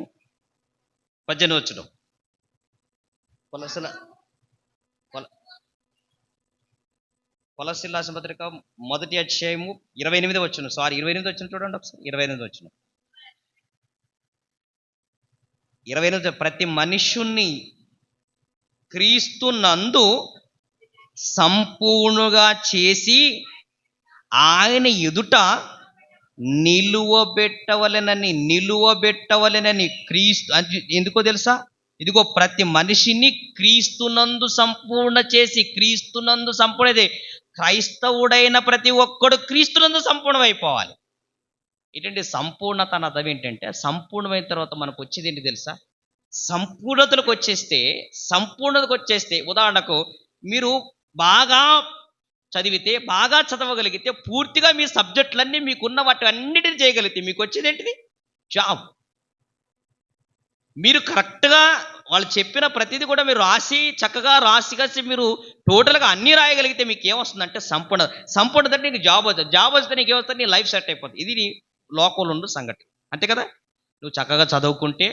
18వ వచనం. కొలస్సీయులకు రాసిన పత్రిక 1వ అధ్యాయము 28వ వచనం. 28వ వచనం చూడండి ఒకసారి. 28వ వచనం. 28వ ప్రతి మనుష్యుణ్ణి క్రీస్తునందు సంపూర్ణంగా చేసి ఆయన ఎదుట నిలువబెట్టవలెనని క్రీస్తు. ఎందుకో తెలుసా? ఇదిగో ప్రతి మనిషిని క్రీస్తునందు సంపూర్ణ చేసి, క్రీస్తునందు సంపూర్ణదే క్రైస్తవుడైన ప్రతి ఒక్కడు క్రీస్తునందు సంపూర్ణమైపోవాలి. ఏంటంటే సంపూర్ణత అన్న అర్థం ఏంటంటే, సంపూర్ణమైన తర్వాత మనకు వచ్చేది ఏంటి తెలుసా? సంపూర్ణతకు వచ్చేస్తే ఉదాహరణకు మీరు బాగా చదివితే, బాగా చదవగలిగితే, పూర్తిగా మీ సబ్జెక్టులన్నీ మీకున్న వాటి అన్నిటిని చేయగలిగితే మీకు వచ్చేది ఏంటిది? జాబ్. మీరు కరెక్ట్గా వాళ్ళు చెప్పిన ప్రతిదీ కూడా మీరు చక్కగా రాసి మీరు టోటల్గా అన్నీ రాయగలిగితే మీకు ఏమొస్తుందంటే సంపూర్ణత అంటే నీకు జాబ్ వస్తుంది. జాబ్ వస్తే నీకు ఏమొస్తుంది? నీ లైఫ్ సెట్ అయిపోతుంది. ఇది నీ లోకంలో ఉన్న సంగతి, అంతే కదా. నువ్వు చక్కగా చదువుకుంటే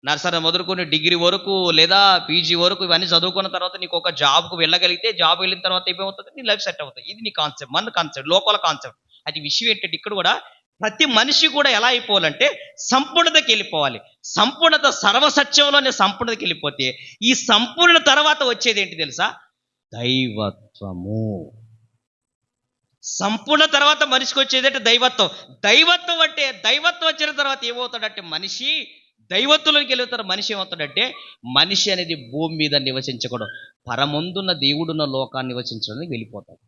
నర్సరీ మొదలుకొని డిగ్రీ వరకు లేదా పీజీ వరకు ఇవన్నీ చదువుకున్న తర్వాత నీకు ఒక జాబ్కు వెళ్ళగలిగితే, జాబ్ వెళ్ళిన తర్వాత ఏమవుతుంది? నీ లైఫ్ సెట్ అవుతుంది. ఇది నీ కాన్సెప్ట్, మన కాన్సెప్ట్, లోకల్ కాన్సెప్ట్. అది విషయం ఏంటంటే ఇక్కడ కూడా ప్రతి మనిషి కూడా ఎలా అయిపోవాలంటే సంపూర్ణతకి వెళ్ళిపోవాలి. సంపూర్ణత సర్వసత్యంలోనే సంపూర్ణతకి వెళ్ళిపోతే ఈ సంపూర్ణ తర్వాత వచ్చేది ఏంటి తెలుసా? దైవత్వము. సంపూర్ణ తర్వాత మనిషికి వచ్చేది అంటే దైవత్వం. దైవత్వం వచ్చిన తర్వాత ఏమవుతాడంటే మనిషి దైవత్వంలోకి వెళ్తారు. మనిషి ఏమవుతాడంటే మనిషి అనేది భూమి మీద నివసించకూడదు, పరమందున్న దేవుడున్న లోకాన్ని నివసించడానికి వెళ్ళిపోతాడు.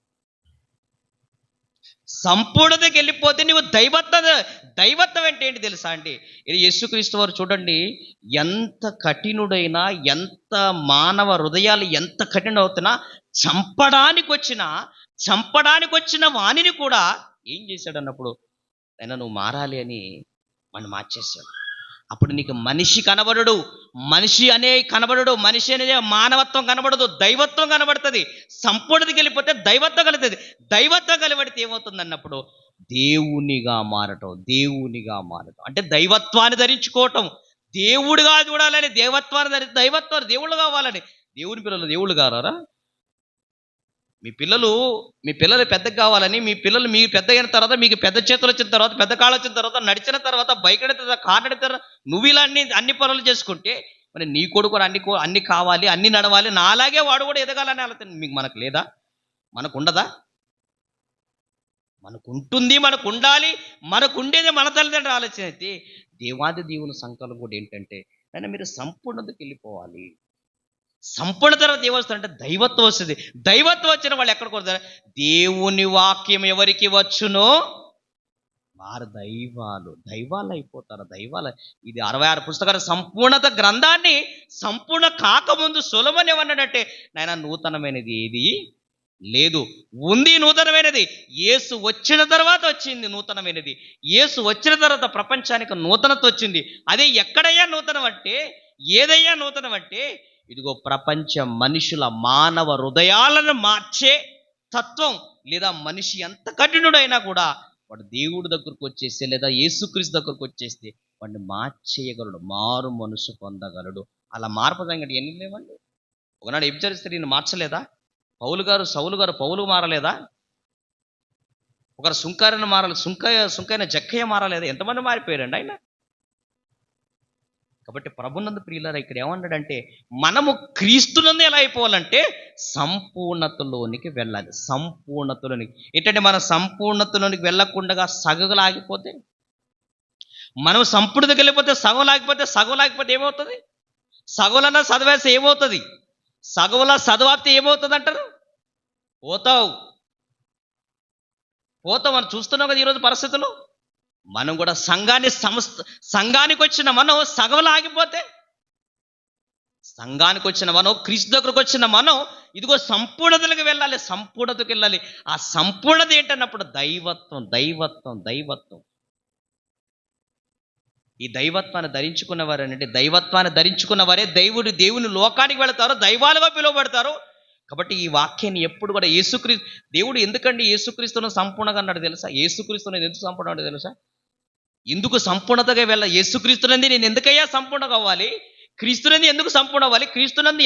సంపూర్ణతకి వెళ్ళిపోతే నువ్వు దైవత్వం అంటే ఏంటి తెలుసా అండి? ఇది యేసుక్రీస్తు వారు చూడండి, ఎంత కఠినుడైనా, ఎంత మానవ హృదయాలు ఎంత కఠిన అవుతున్నా చంపడానికి వచ్చిన వాణిని కూడా ఏం చేశాడు అన్నప్పుడు, అయినా నువ్వు మారాలి అని వాడిని మార్చేశాడు. అప్పుడు నీకు మనిషి కనబడడు, మనిషి అనేది మానవత్వం కనబడదు, దైవత్వం కనబడుతుంది. సంపూర్ణతకి వెళ్ళిపోతే దైవత్వం కలుగుతుంది. దైవత్వం కలిపడితే ఏమవుతుంది అన్నప్పుడు దేవునిగా మారటం అంటే దైవత్వాన్ని ధరించుకోవటం. దేవుడిగా చూడాలని దైవత్వాన్ని దేవుళ్ళు కావాలని. దేవుని పిల్లలు దేవుళ్ళు కారా? మీ పిల్లలు పెద్దగా కావాలని, మీ పిల్లలు మీ పెద్ద అయిన తర్వాత, మీకు పెద్ద చేతులు వచ్చిన తర్వాత, పెద్ద కాళ్ళు వచ్చిన తర్వాత, నడిచిన తర్వాత, బైక్ నడిచిన తర్వాత, కార్ నడిచిన తర్వాత, నువ్వు ఇలా అన్ని పనులు చేసుకుంటే మరి నీ కొడుకు అన్ని కావాలి, అన్ని నడవాలి, నాలాగే వాడు కూడా ఎదగాలని ఆలోచన మనకు లేదా? మనకు ఉండదా? మనకు ఉంటుంది, మనకు ఉండాలి. మనకు ఉండేది మన తల్లిదండ్రుల ఆలోచన అయితే దేవాది దేవుని సంకల్పం కూడా ఏంటంటే అయినా మీరు సంపూర్ణతకి వెళ్ళిపోవాలి. సంపూర్ణ తర్వాత ఏమొస్తుందంటే దైవత్వం వస్తుంది. దైవత్వం వచ్చిన వాళ్ళు ఎక్కడికి వస్తారు? దేవుని వాక్యం ఎవరికి వచ్చునో వారు దైవాలు అయిపోతారు. ఇది 66 పుస్తకాల సంపూర్ణత గ్రంథాన్ని సంపూర్ణ కాకముందు సొలొమోను ఏమన్నాడంటే, నాయన నూతనమైనది ఏది లేదు, ఉంది నూతనమైనది. యేసు వచ్చిన తర్వాత వచ్చింది నూతనమైనది. యేసు వచ్చిన తర్వాత ప్రపంచానికి నూతనత వచ్చింది. అదే ఎక్కడయ్యా నూతనం అంటే, ఏదయ్యా నూతనం అంటే, ఇదిగో ప్రపంచ మనుషుల మానవ హృదయాలను మార్చే తత్వం. లేదా మనిషి ఎంత కఠినుడైనా కూడా వాడు దేవుడి దగ్గరకు వచ్చేస్తే, లేదా యేసుక్రీస్తు దగ్గరకు వచ్చేస్తే వాడిని మార్చేయగలడు, మారు మనసు పొందగలడు. అలా మార్పు సంగతి ఎన్ని లేవండి. ఒకనాడు వ్యభిచరిస్తే నేను మార్చలేదా? సౌలు గారు పౌలు మారలేదా? ఒకరు సుంకరను మారాలి, సుంకైన జక్కయ్య మారలేదా? ఎంతమంది మారిపోయారండి ఆయన. కాబట్టి ప్రభునందు ప్రియులారా ఇక్కడ ఏమన్నాడంటే మనము క్రీస్తునందు ఎలా అయిపోవాలంటే సంపూర్ణతలోనికి వెళ్ళాలి. ఏంటంటే మన సంపూర్ణతలోనికి వెళ్ళకుండా సగలాగిపోతే, మనం సంపూర్ణతకి వెళ్ళిపోతే సగం లాగిపోతే ఏమవుతుంది? సగలన్నా చదివేస్తే ఏమవుతుంది? సగంలా చదవాపితే ఏమవుతుంది అంటారు? పోతావు. మనం చూస్తున్నాం కదా ఈరోజు పరిస్థితులు. మనం కూడా సంఘానికి వచ్చిన మనం సగంలో ఆగిపోతే, సంఘానికి వచ్చిన మనం, క్రీస్తు దగ్గరకు వచ్చిన మనం ఇదిగో సంపూర్ణతలకు వెళ్ళాలి. ఆ సంపూర్ణత ఏంటన్నప్పుడు దైవత్వం. ఈ దైవత్వాన్ని ధరించుకున్న వారే దేవుని లోకానికి వెళతారు, దైవాలుగా పిలువబడతారు. కాబట్టి ఈ వాక్యాన్ని ఎప్పుడు కూడా దేవుడు ఎందుకండి యేసుక్రీస్తును సంపూర్ణంగా అన్నాడు తెలుసా? యేసుక్రీస్తుని ఎందుకు సంపూర్ణ తెలుసా? ఎందుకు సంపూర్ణతగా యేసుక్రీస్తునంది నేను ఎందుకయ్యా సంపూర్ణ కావాలి? క్రీస్తునంది ఎందుకు సంపూర్ణ అవ్వాలి? క్రీస్తునంది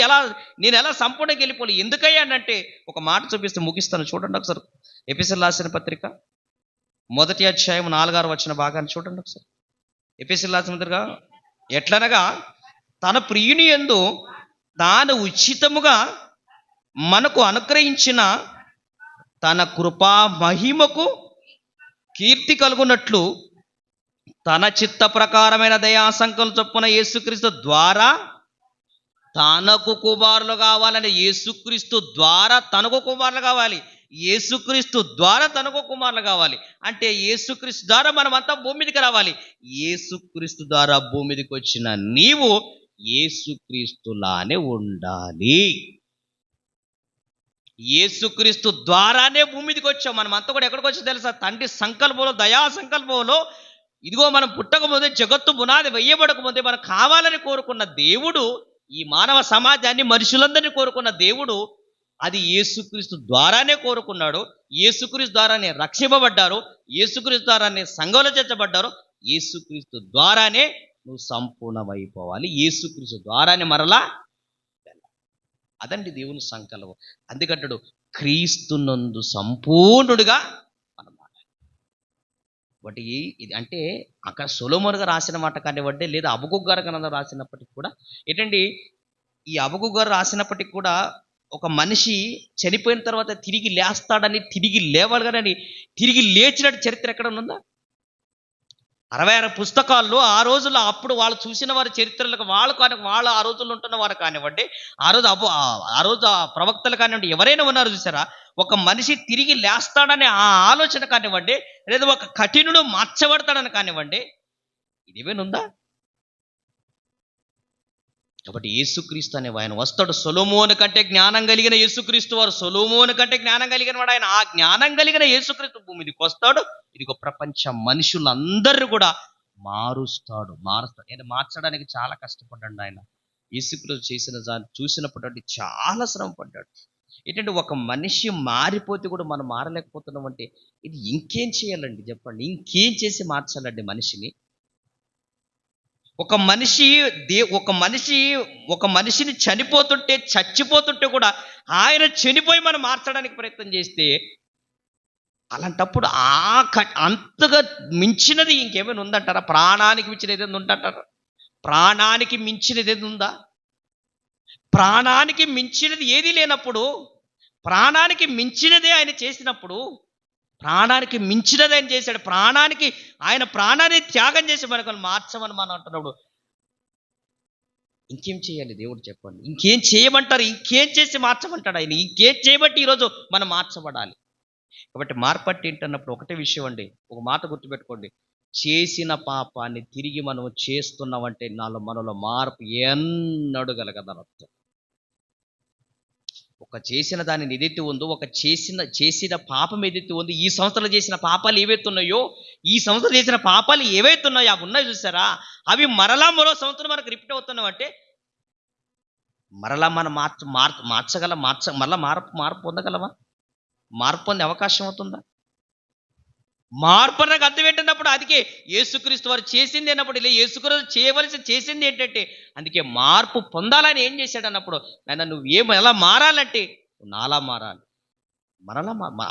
నేను ఎలా సంపూర్ణంగా వెళ్ళిపోవాలి? ఎందుకయ్యా అంటే ఒక మాట చూపిస్తే ముగిస్తాను. చూడండి ఒకసారి ఎఫెసీయులకు రాసిన పత్రిక 1వ అధ్యాయం 4వ వచన భాగాన్ని చూడండి ఒకసారి. ఎఫెసీయులకు రాసిన పత్రిక, ఎట్లనగా తన ప్రియుని యందు తాను ఉచితముగా మనకు అనుగ్రహించిన తన కృపా మహిమకు కీర్తి కలుగునట్లు తన చిత్త ప్రకారమైన దయాసంకల్పం చొప్పున యేసుక్రీస్తు ద్వారా తనకు కుమారులు కావాలని, యేసుక్రీస్తు ద్వారా తనకు కుమారులు కావాలి. యేసుక్రీస్తు ద్వారా తనకు కుమారులు కావాలి. అంటే యేసుక్రీస్తు ద్వారా మనమంతా భూమి మీదకి రావాలి. యేసుక్రీస్తు ద్వారా భూమి మీదకి వచ్చిన నీవు యేసుక్రీస్తులానే ఉండాలి. యేసుక్రీస్తు ద్వారానే భూమి మీదకి వచ్చాం. మనం అంతా కూడా ఎక్కడికి వచ్చాం తెలుసా? తండ్రి సంకల్పంలో, దయా సంకల్పంలో, ఇదిగో మనం పుట్టక ముందే, జగత్తు పునాది వేయబడక ముందే మనం కావాలని కోరుకున్న దేవుడు, ఈ మానవ సమాజాన్ని, మనుషులందరినీ కోరుకున్న దేవుడు, అది యేసుక్రీస్తు ద్వారానే కోరుకున్నాడు. యేసుక్రీస్తు ద్వారానే రక్షింపబడ్డారు, యేసుక్రీస్తు ద్వారానే సంఘంలో చేర్చబడ్డారు, యేసుక్రీస్తు ద్వారానే నువ్వు సంపూర్ణమైపోవాలి, యేసుక్రీస్తు ద్వారానే మరలా. అదండి దేవుని సంకల్పం. అందుకంటాడు క్రీస్తునందు సంపూర్ణుడిగా మనం మారాలి. బట్ ఇది అంటే అక్కడ సొలొమోను గారు రాసిన మాట కానివ్వండి, లేదా హబక్కూకు గారు గ్రంథం రాసినప్పటికి కూడా ఏంటండి, ఈ హబక్కూకు గారు రాసినప్పటికి కూడా ఒక మనిషి చనిపోయిన తర్వాత తిరిగి లేస్తాడని, తిరిగి లేవాలని, తిరిగి లేచినట్టు చరిత్ర ఎక్కడ ఉందా? 66 పుస్తకాల్లో ఆ రోజుల్లో అప్పుడు వాళ్ళు చూసిన వారి చరిత్రలకు వాళ్ళు ఆ రోజుల్లో ఉంటున్న వారు కానివ్వండి, ఆ రోజు ఆ ప్రవక్తలు కానివ్వండి, ఎవరైనా ఉన్నారు చూసారా, ఒక మనిషి తిరిగి లేస్తాడనే ఆ ఆలోచన కానివ్వండి, లేదా ఒక కఠినుడు మార్చబడతాడని కానివ్వండి, ఇదేమైనా ఉందా? కాబట్టి యేసుక్రీస్తు అనే ఆయన వస్తాడు. సొలొమోను కంటే జ్ఞానం కలిగిన యేసుక్రీస్తు వారు, సొలొమోను కంటే జ్ఞానం కలిగిన వాడు ఆయన. ఆ జ్ఞానం కలిగిన యేసుక్రీస్తు భూమి మీదకి వస్తాడు. ఇదిగో ప్రపంచ మనుషులందరూ కూడా మారుస్తాడు. ఆయన మార్చడానికి చాలా కష్టపడ్డాడు. ఆయన యేసుక్రీస్తు చేసిన చూసినప్పుడు అంటే చాలా శ్రమ పడ్డాడు. ఏంటంటే ఒక మనిషి మారిపోతే కూడా మనం మారలేకపోతున్నాం అంటే ఇది ఇంకేం చేయాలండి చెప్పండి? ఇంకేం చేసి మార్చాలండి మనిషిని? ఒక మనిషిని చచ్చిపోతుంటే కూడా ఆయన చనిపోయి మనం మార్చడానికి ప్రయత్నం చేస్తే, అలాంటప్పుడు అంతగా మించినది ఇంకేమైనా ఉందంటారా? ప్రాణానికి మించినది ఏదైనా ఉందంటారా? ప్రాణానికి మించినది ఏది ఉందా? ప్రాణానికి మించినది ఏది లేనప్పుడు, ప్రాణానికి మించినదే ఆయన చేసినప్పుడు, ప్రాణానికి మించినది ఆయన చేశాడు. ఆయన ప్రాణాన్ని త్యాగం చేసి మనకు మార్చమని మనం అంటున్నప్పుడు ఇంకేం చేయాలి దేవుడు చెప్పండి? ఇంకేం చేయమంటారు? ఇంకేం చేసి మార్చమంటాడు ఆయన? ఇంకేం చేయబట్టి ఈరోజు మనం మార్చబడాలి? కాబట్టి మార్పట్టి ఏంటన్నప్పుడు ఒకటే విషయం అండి, ఒక మాట గుర్తుపెట్టుకోండి. చేసిన పాపాన్ని తిరిగి మనం చేస్తున్నామంటే మనలో మార్పు ఎన్నడూ కలగదని అర్థం. ఒక చేసిన దానిని ఏదైతే ఉందో, ఒక చేసిన పాపం ఏదైతే ఉందో, ఈ సంవత్సరంలో చేసిన పాపాలు ఏవైతే ఉన్నాయో, అవి ఉన్నాయి చూసారా, అవి మరలా మరో సంవత్సరం మనకు రిపీట్ అవుతున్నామంటే మరలా మనం మరలా మార్పు పొందగలమా? మార్పు పొందే అవకాశం అవుతుందా? మార్పు అన్నకు అర్థం ఏంటన్నప్పుడు, అందుకే యేసుక్రీస్తు వారు చేసింది అన్నప్పుడు, ఇలా యేసుక్రీస్తు చేసింది ఏంటంటే, అందుకే మార్పు పొందాలని ఏం చేశాడు అన్నప్పుడు, నాయన నువ్వు ఎలా మారాలంటే నాలా మారాలి,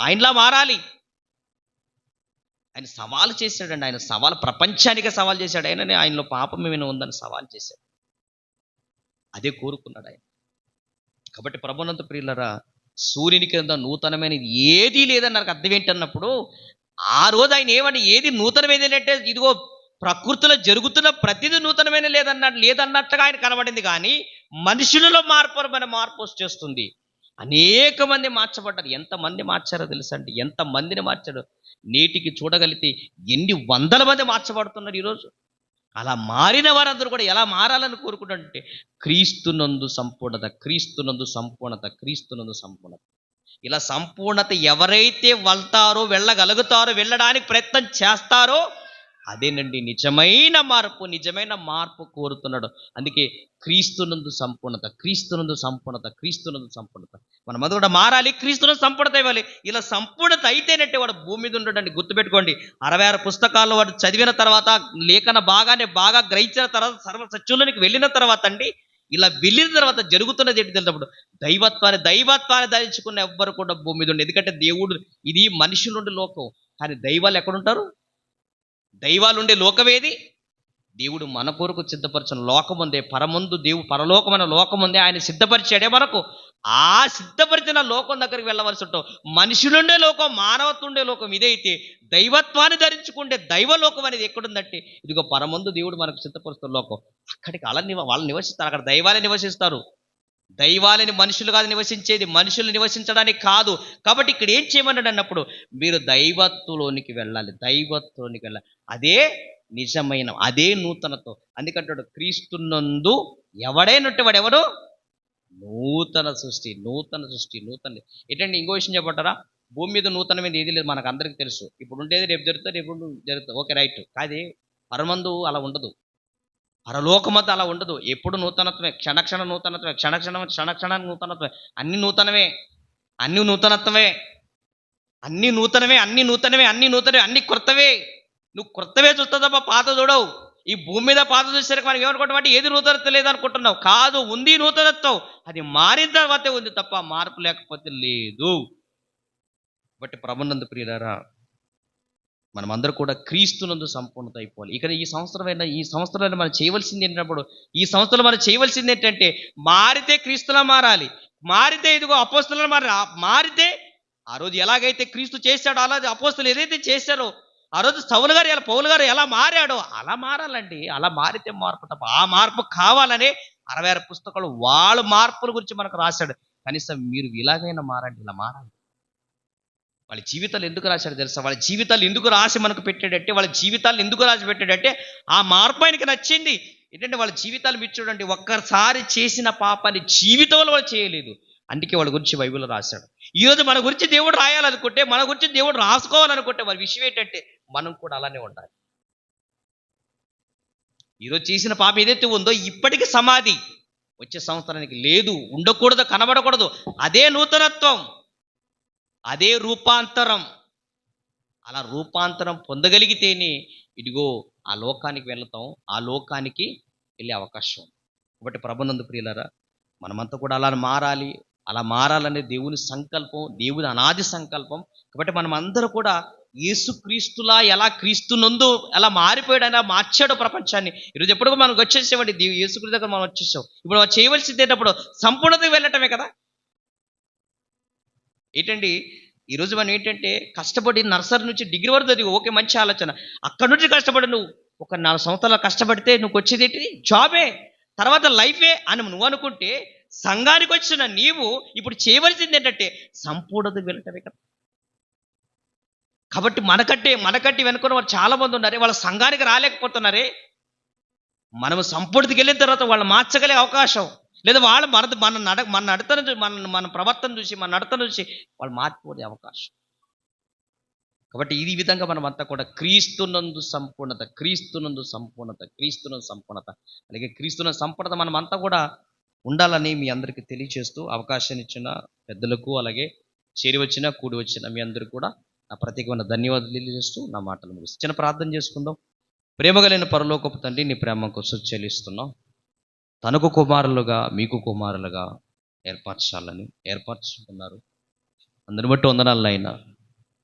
ఆయనలా మారాలి. ఆయన సవాలు చేశాడండి. ఆయన ప్రపంచానికి సవాల్ చేశాడు. ఆయనలో పాపం ఏమైనా ఉందని సవాల్ చేశాడు. అదే కోరుకున్నాడు ఆయన. కాబట్టి ప్రభునంత ప్రియులరా, సూర్యుని కింద నూతనమైనది ఏదీ లేదని నాకు అర్థం ఏంటన్నప్పుడు, ఆ రోజు ఆయన ఏది నూతనమైనదంటే, ఇదిగో ప్రకృతిలో జరుగుతున్న ప్రతిదీ నూతనమైన లేదన్నట్టుగా ఆయన కనబడింది. కానీ మనుషులలో మార్పు వచ్చేస్తుంది. అనేక మంది మార్చబడ్డారు. ఎంతమంది మార్చారో తెలుసా అండి? ఎంతమందిని మార్చాడు? నేటికి చూడగలిగితే ఎన్ని వందల మంది మార్చబడుతున్నారు ఈరోజు. అలా మారిన వారందరూ కూడా ఎలా మారాలని కోరుకుంటారంటే, క్రీస్తునందు సంపూర్ణత, క్రీస్తునందు సంపూర్ణత, క్రీస్తునందు సంపూర్ణత. ఇలా సంపూర్ణత ఎవరైతే వెళ్ళగలుగుతారో, వెళ్ళడానికి ప్రయత్నం చేస్తారో, అదేనండి నిజమైన మార్పు కోరుతున్నాడు. అందుకే క్రీస్తునందు సంపూర్ణత, క్రీస్తునందు సంపూర్ణత, క్రీస్తునందు సంపూర్ణత. మనం అది కూడా మారాలి, క్రీస్తునందు సంపూర్ణత ఇవ్వాలి. ఇలా సంపూర్ణత అయితేనంటే వాడు భూమి మీద ఉండడండి. గుర్తుపెట్టుకోండి, 66 పుస్తకాల్లో వాడు చదివిన తర్వాత, లేఖన బాగా గ్రహించిన తర్వాత, సర్వసత్యంలోనికి వెళ్ళిన తర్వాత అండి, ఇలా వెళ్ళిన తర్వాత జరుగుతున్నది ఏంటి తెలిసినప్పుడు, దైవత్వాన్ని ధరించుకున్న ఎవ్వరు కూడా భూమి మీద ఉండి. ఎందుకంటే దేవుడు, ఇది మనుషులుండే లోకం, కానీ దైవాలు ఎక్కడుంటారు? దైవాలు ఉండే లోకమేది? దేవుడు మన కొరకు సిద్ధపరిచిన లోకం ఉందే, పరలోకమైన లోకం ఉందే, ఆయన సిద్ధపరిచాడే మనకు. ఆ సిద్ధపరిచిన లోకం దగ్గరికి వెళ్ళవలసి ఉంటాం. మనుషులుండే లోకం, మానవత్వం ఉండే లోకం ఇదైతే, దైవత్వాన్ని ధరించుకుంటే దైవలోకం అనేది ఎక్కడుందంటే, ఇదిగో పరమందు దేవుడు మనకు సిద్ధపరుస్తున్న లోకం. అక్కడికి వాళ్ళు నివసిస్తారు, అక్కడ దైవాలే నివసిస్తారు. దైవాలని మనుషులు కాదు నివసించేది, మనుషులు నివసించడానికి కాదు. కాబట్టి ఇక్కడ ఏం చేయమన్నాడు అన్నప్పుడు, మీరు దైవత్వంలోనికి వెళ్ళాలి, దైవత్వంలోనికి వెళ్ళాలి. అదే నిజమైన, అదే నూతనత్వం. అందుకంటాడు క్రీస్తునందు ఎవడైనట్టు వాడు ఎవడు? నూతన సృష్టి, నూతన సృష్టి, నూతన. ఏంటంటే ఇంకో విషయం చెప్పంటారా, భూమి మీద నూతనమైనది ఏది లేదు, మనకు అందరికీ తెలుసు. ఇప్పుడు ఉండేది రేపు జరుగుతుంది, రేపు జరుగుతుంది, ఓకే రైట్. కాదే పరమందు అలా ఉండదు, పరలోకమంతా అలా ఉండదు. ఎప్పుడు నూతనత్వమే, క్షణక్షణ నూతనత్వమే, క్షణక్షణానికి నూతనత్వమే. అన్ని నూతనమే, అన్ని నూతనత్వమే, అన్ని నూతనమే, అన్ని నూతనమే, అన్ని నూతనమే, అన్ని క్రొత్తవే. నువ్వు క్రొత్తవే చూస్తావు తప్ప పాత చూడవు. ఈ భూమి మీద పాత చూసేసరికి మనం ఏమనుకుంటాం అంటే ఏది నూతనత్వం లేదనుకుంటున్నావు. కాదు, ఉంది నూతనత్వం. అది మారిన తర్వాతే ఉంది తప్ప మార్పు లేకపోతే లేదు. బట్టి ప్రభునందు ప్రియులారా, మనమందరూ కూడా క్రీస్తునందు సంపూర్ణత అయిపోవాలి. ఇక ఈ సంవత్సరమైనా మనం చేయవలసింది ఏంటప్పుడు, ఈ సంవత్సరంలో మనం చేయవలసింది ఏంటంటే మారితే క్రీస్తులా మారాలి, మారితే ఇదిగో అపోస్తులా మారితే ఆ రోజు ఎలాగైతే క్రీస్తు చేశాడో అలాగే అపోస్తులు ఏదైతే చేశారో ఆ రోజు సౌలు గారు ఎలా, పౌలు గారు ఎలా మారాడో అలా మారాలండి. అలా మారితే మార్పు తప్ప. ఆ మార్పు కావాలనే 66 పుస్తకాలు వాళ్ళ మార్పుల గురించి మనకు రాశాడు. కనీసం మీరు ఇలాగైనా మారండి, ఇలా మారాలి. వాళ్ళ జీవితాలు ఎందుకు రాశాడు తెలుసా? వాళ్ళ జీవితాలు ఎందుకు రాసి మనకు పెట్టాడంటే, వాళ్ళ జీవితాలు ఎందుకు రాసి పెట్టాడంటే ఆ మార్పు ఆయనకి నచ్చింది. ఏంటంటే వాళ్ళ జీవితాలు మీరు చూడండి, ఒక్కసారి చేసిన పాపాన్ని జీవితంలో వాళ్ళు చేయలేదు. అందుకే వాళ్ళ గురించి బైబిల్లో రాశాడు. ఈరోజు మన గురించి దేవుడు రాయాలనుకుంటే, మన గురించి దేవుడు రాసుకోవాలనుకుంటే వారి విషయం ఏంటంటే మనం కూడా అలానే ఉండాలి. ఈరోజు చేసిన పాపం ఏదైతే ఉందో ఇప్పటికీ సమాధి, వచ్చే సంవత్సరానికి లేదు, ఉండకూడదు, కనబడకూడదు. అదే నూతనత్వం, అదే రూపాంతరం. అలా రూపాంతరం పొందగలిగితేనే ఇదిగో ఆ లోకానికి వెళతాం, ఆ లోకానికి వెళ్ళే అవకాశం. కాబట్టి ప్రభునందు ప్రియులారా, మనమంతా కూడా అలా మారాలి. అలా మారాలనే దేవుని సంకల్పం, దేవుని అనాది సంకల్పం. కాబట్టి మనం అందరూ కూడా యేసుక్రీస్తులా, ఎలా క్రీస్తునందు ఎలా మారిపోయాడు, అలా మార్చాడు ప్రపంచాన్ని. ఈరోజు ఎప్పుడు మనం వచ్చేసేవాడి యేసుక్రీస్తు దగ్గర మనం వచ్చేసాం. ఇప్పుడు మనం చేయవలసింది ఏంటప్పుడు సంపూర్ణతకు వెళ్ళటమే కదా. ఏంటండి ఈరోజు మనం ఏంటంటే కష్టపడి నర్సరీ నుంచి డిగ్రీ వరకు చదివి, ఓకే మంచి ఆలోచన. అక్కడి నుంచి కష్టపడి నువ్వు ఒక 4 సంవత్సరాలు కష్టపడితే నువ్వు వచ్చేది ఏంటి? జాబే, తర్వాత లైఫే అని నువ్వు అనుకుంటే, సంఘానికి వచ్చిన నీవు ఇప్పుడు చేయవలసింది ఏంటంటే సంపూర్ణత వెళ్ళటమే కదా. కాబట్టి మనకట్టి వెనుకున్న వాళ్ళు చాలా మంది ఉన్నారే, వాళ్ళ సంఘానికి రాలేకపోతున్నారే. మనము సంపూర్ణతకి వెళ్ళిన తర్వాత వాళ్ళు మార్చగలిగే అవకాశం లేదా వాళ్ళు మన నడతను మన ప్రవర్తన చూసి, మన నడతను చూసి వాళ్ళు మార్చుకునే అవకాశం. కాబట్టి ఈ విధంగా మనం అంతా కూడా క్రీస్తునందు సంపూర్ణత, క్రీస్తునందు సంపూర్ణత, క్రీస్తునందు సంపూర్ణత, అలాగే క్రీస్తునందు సంపూర్ణత మనం అంతా కూడా ఉండాలని మీ అందరికీ తెలియచేస్తూ, అవకాశాన్ని ఇచ్చిన పెద్దలకు, అలాగే చేరి వచ్చిన కూడి వచ్చిన మీ అందరికీ కూడా నా ప్రత్యేకమైన ధన్యవాదాలు తెలియజేస్తూ నా మాటలు ముగిస్తూ చిన్న ప్రార్థన చేసుకుందాం. ప్రేమగలైన పరలోకపు తండ్రి, నీ ప్రేమ కోసం చెల్లిస్తున్నాం. తనకు కుమారులుగా మీకు కుమారులుగా ఏర్పరచుకున్నారు. అందరిని బట్టి వందనాలు అయినా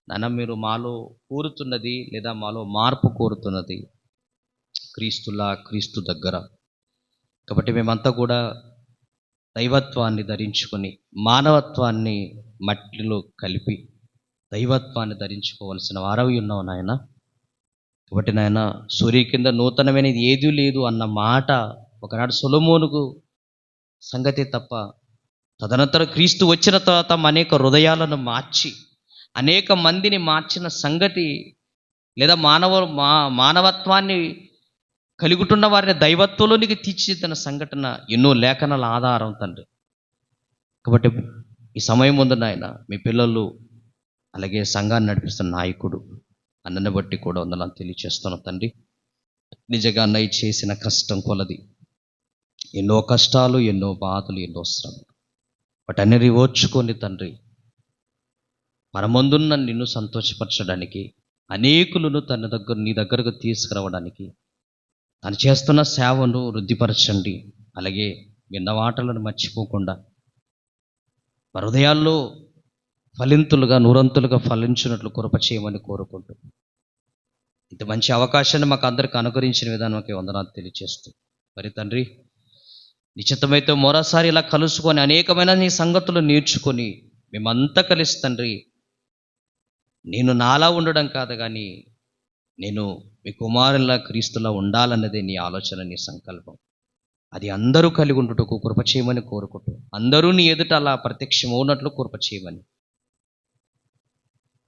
నాన్న, మీరు మాలో కోరుతున్నది లేదా మాలో మార్పు కోరుతున్నది క్రీస్తు దగ్గర. కాబట్టి మేమంతా కూడా దైవత్వాన్ని ధరించుకొని మానవత్వాన్ని మట్టిలో కలిపి దైవత్వాన్ని ధరించుకోవాల్సిన వారవి ఉన్నావు నాయన. కాబట్టి నాయన, సూర్య కింద నూతనమైనది ఏదీ లేదు అన్న మాట ఒకనాడు సొలొమోనుకు సంగతి తప్ప, తదనంతరం క్రీస్తు వచ్చిన తర్వాత అనేక హృదయాలను మార్చి అనేక మందిని మార్చిన సంగతి, లేదా మానవత్వాన్ని కలుగుతున్న వారిని దైవత్వంలోనికి తీర్చిదిద్దిన సంఘటన ఎన్నో లేఖనాల ఆధారం తండ్రి. కాబట్టి ఈ సమయం ముందు నాయన, మీ పిల్లలు అలాగే సంఘాన్ని నడిపిస్తున్న నాయకుడు అన్నని బట్టి కూడా వందనాలు తెలియచేస్తున్నాం తండ్రి. నిజంగా అన్నయ్య చేసిన కష్టం కొలది, ఎన్నో కష్టాలు, ఎన్నో బాధలు, ఎన్నో శ్రమలు, వాటన్ని ఓర్చుకొని తండ్రి మన ముందున్న నిన్ను సంతోషపరచడానికి, అనేకులను నీ దగ్గరకు తీసుకురావడానికి తను చేస్తున్న సేవను వృద్ధిపరచండి. అలాగే విన్న మాటలను మర్చిపోకుండా హృదయాల్లో ఫలింతులుగా, నూరంతులుగా ఫలించినట్లు కృప చేయమని కోరుకుంటూ, ఇంత మంచి అవకాశాన్ని మాకు అందరికి అనుకరించిన విధానానికి వందనాలు తెలియజేస్తూ, మరి తండ్రి నిశ్చితమైతే మరోసారి ఇలా కలుసుకొని అనేకమైన నీ సంగతులు నేర్చుకొని మేమంతా కలిసి తండ్రి, నేను నాలా ఉండడం కాదు కానీ నేను మీ కుమారులా క్రీస్తులా ఉండాలన్నదే నీ ఆలోచన, నీ సంకల్పం. అది అందరూ కలిగి ఉండుటకు కృప చేయమని కోరుకుంటూ, అందరూ నీ ఎదుట అలా ప్రత్యక్షమవునట్లు కృప చేయమని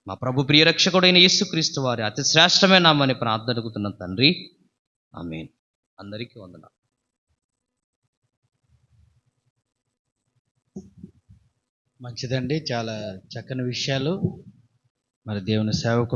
మా ప్రభు ప్రియరక్షకుడైన యేసుక్రీస్తు వారి అతి శ్రేష్టమైన నామని ప్రార్థన అడుగుతున్నాం తండ్రి. ఆమేన్. అందరికీ వందనాలు. మంచిదండి, చాలా చక్కని విషయాలు. మరి దేవుని సేవకు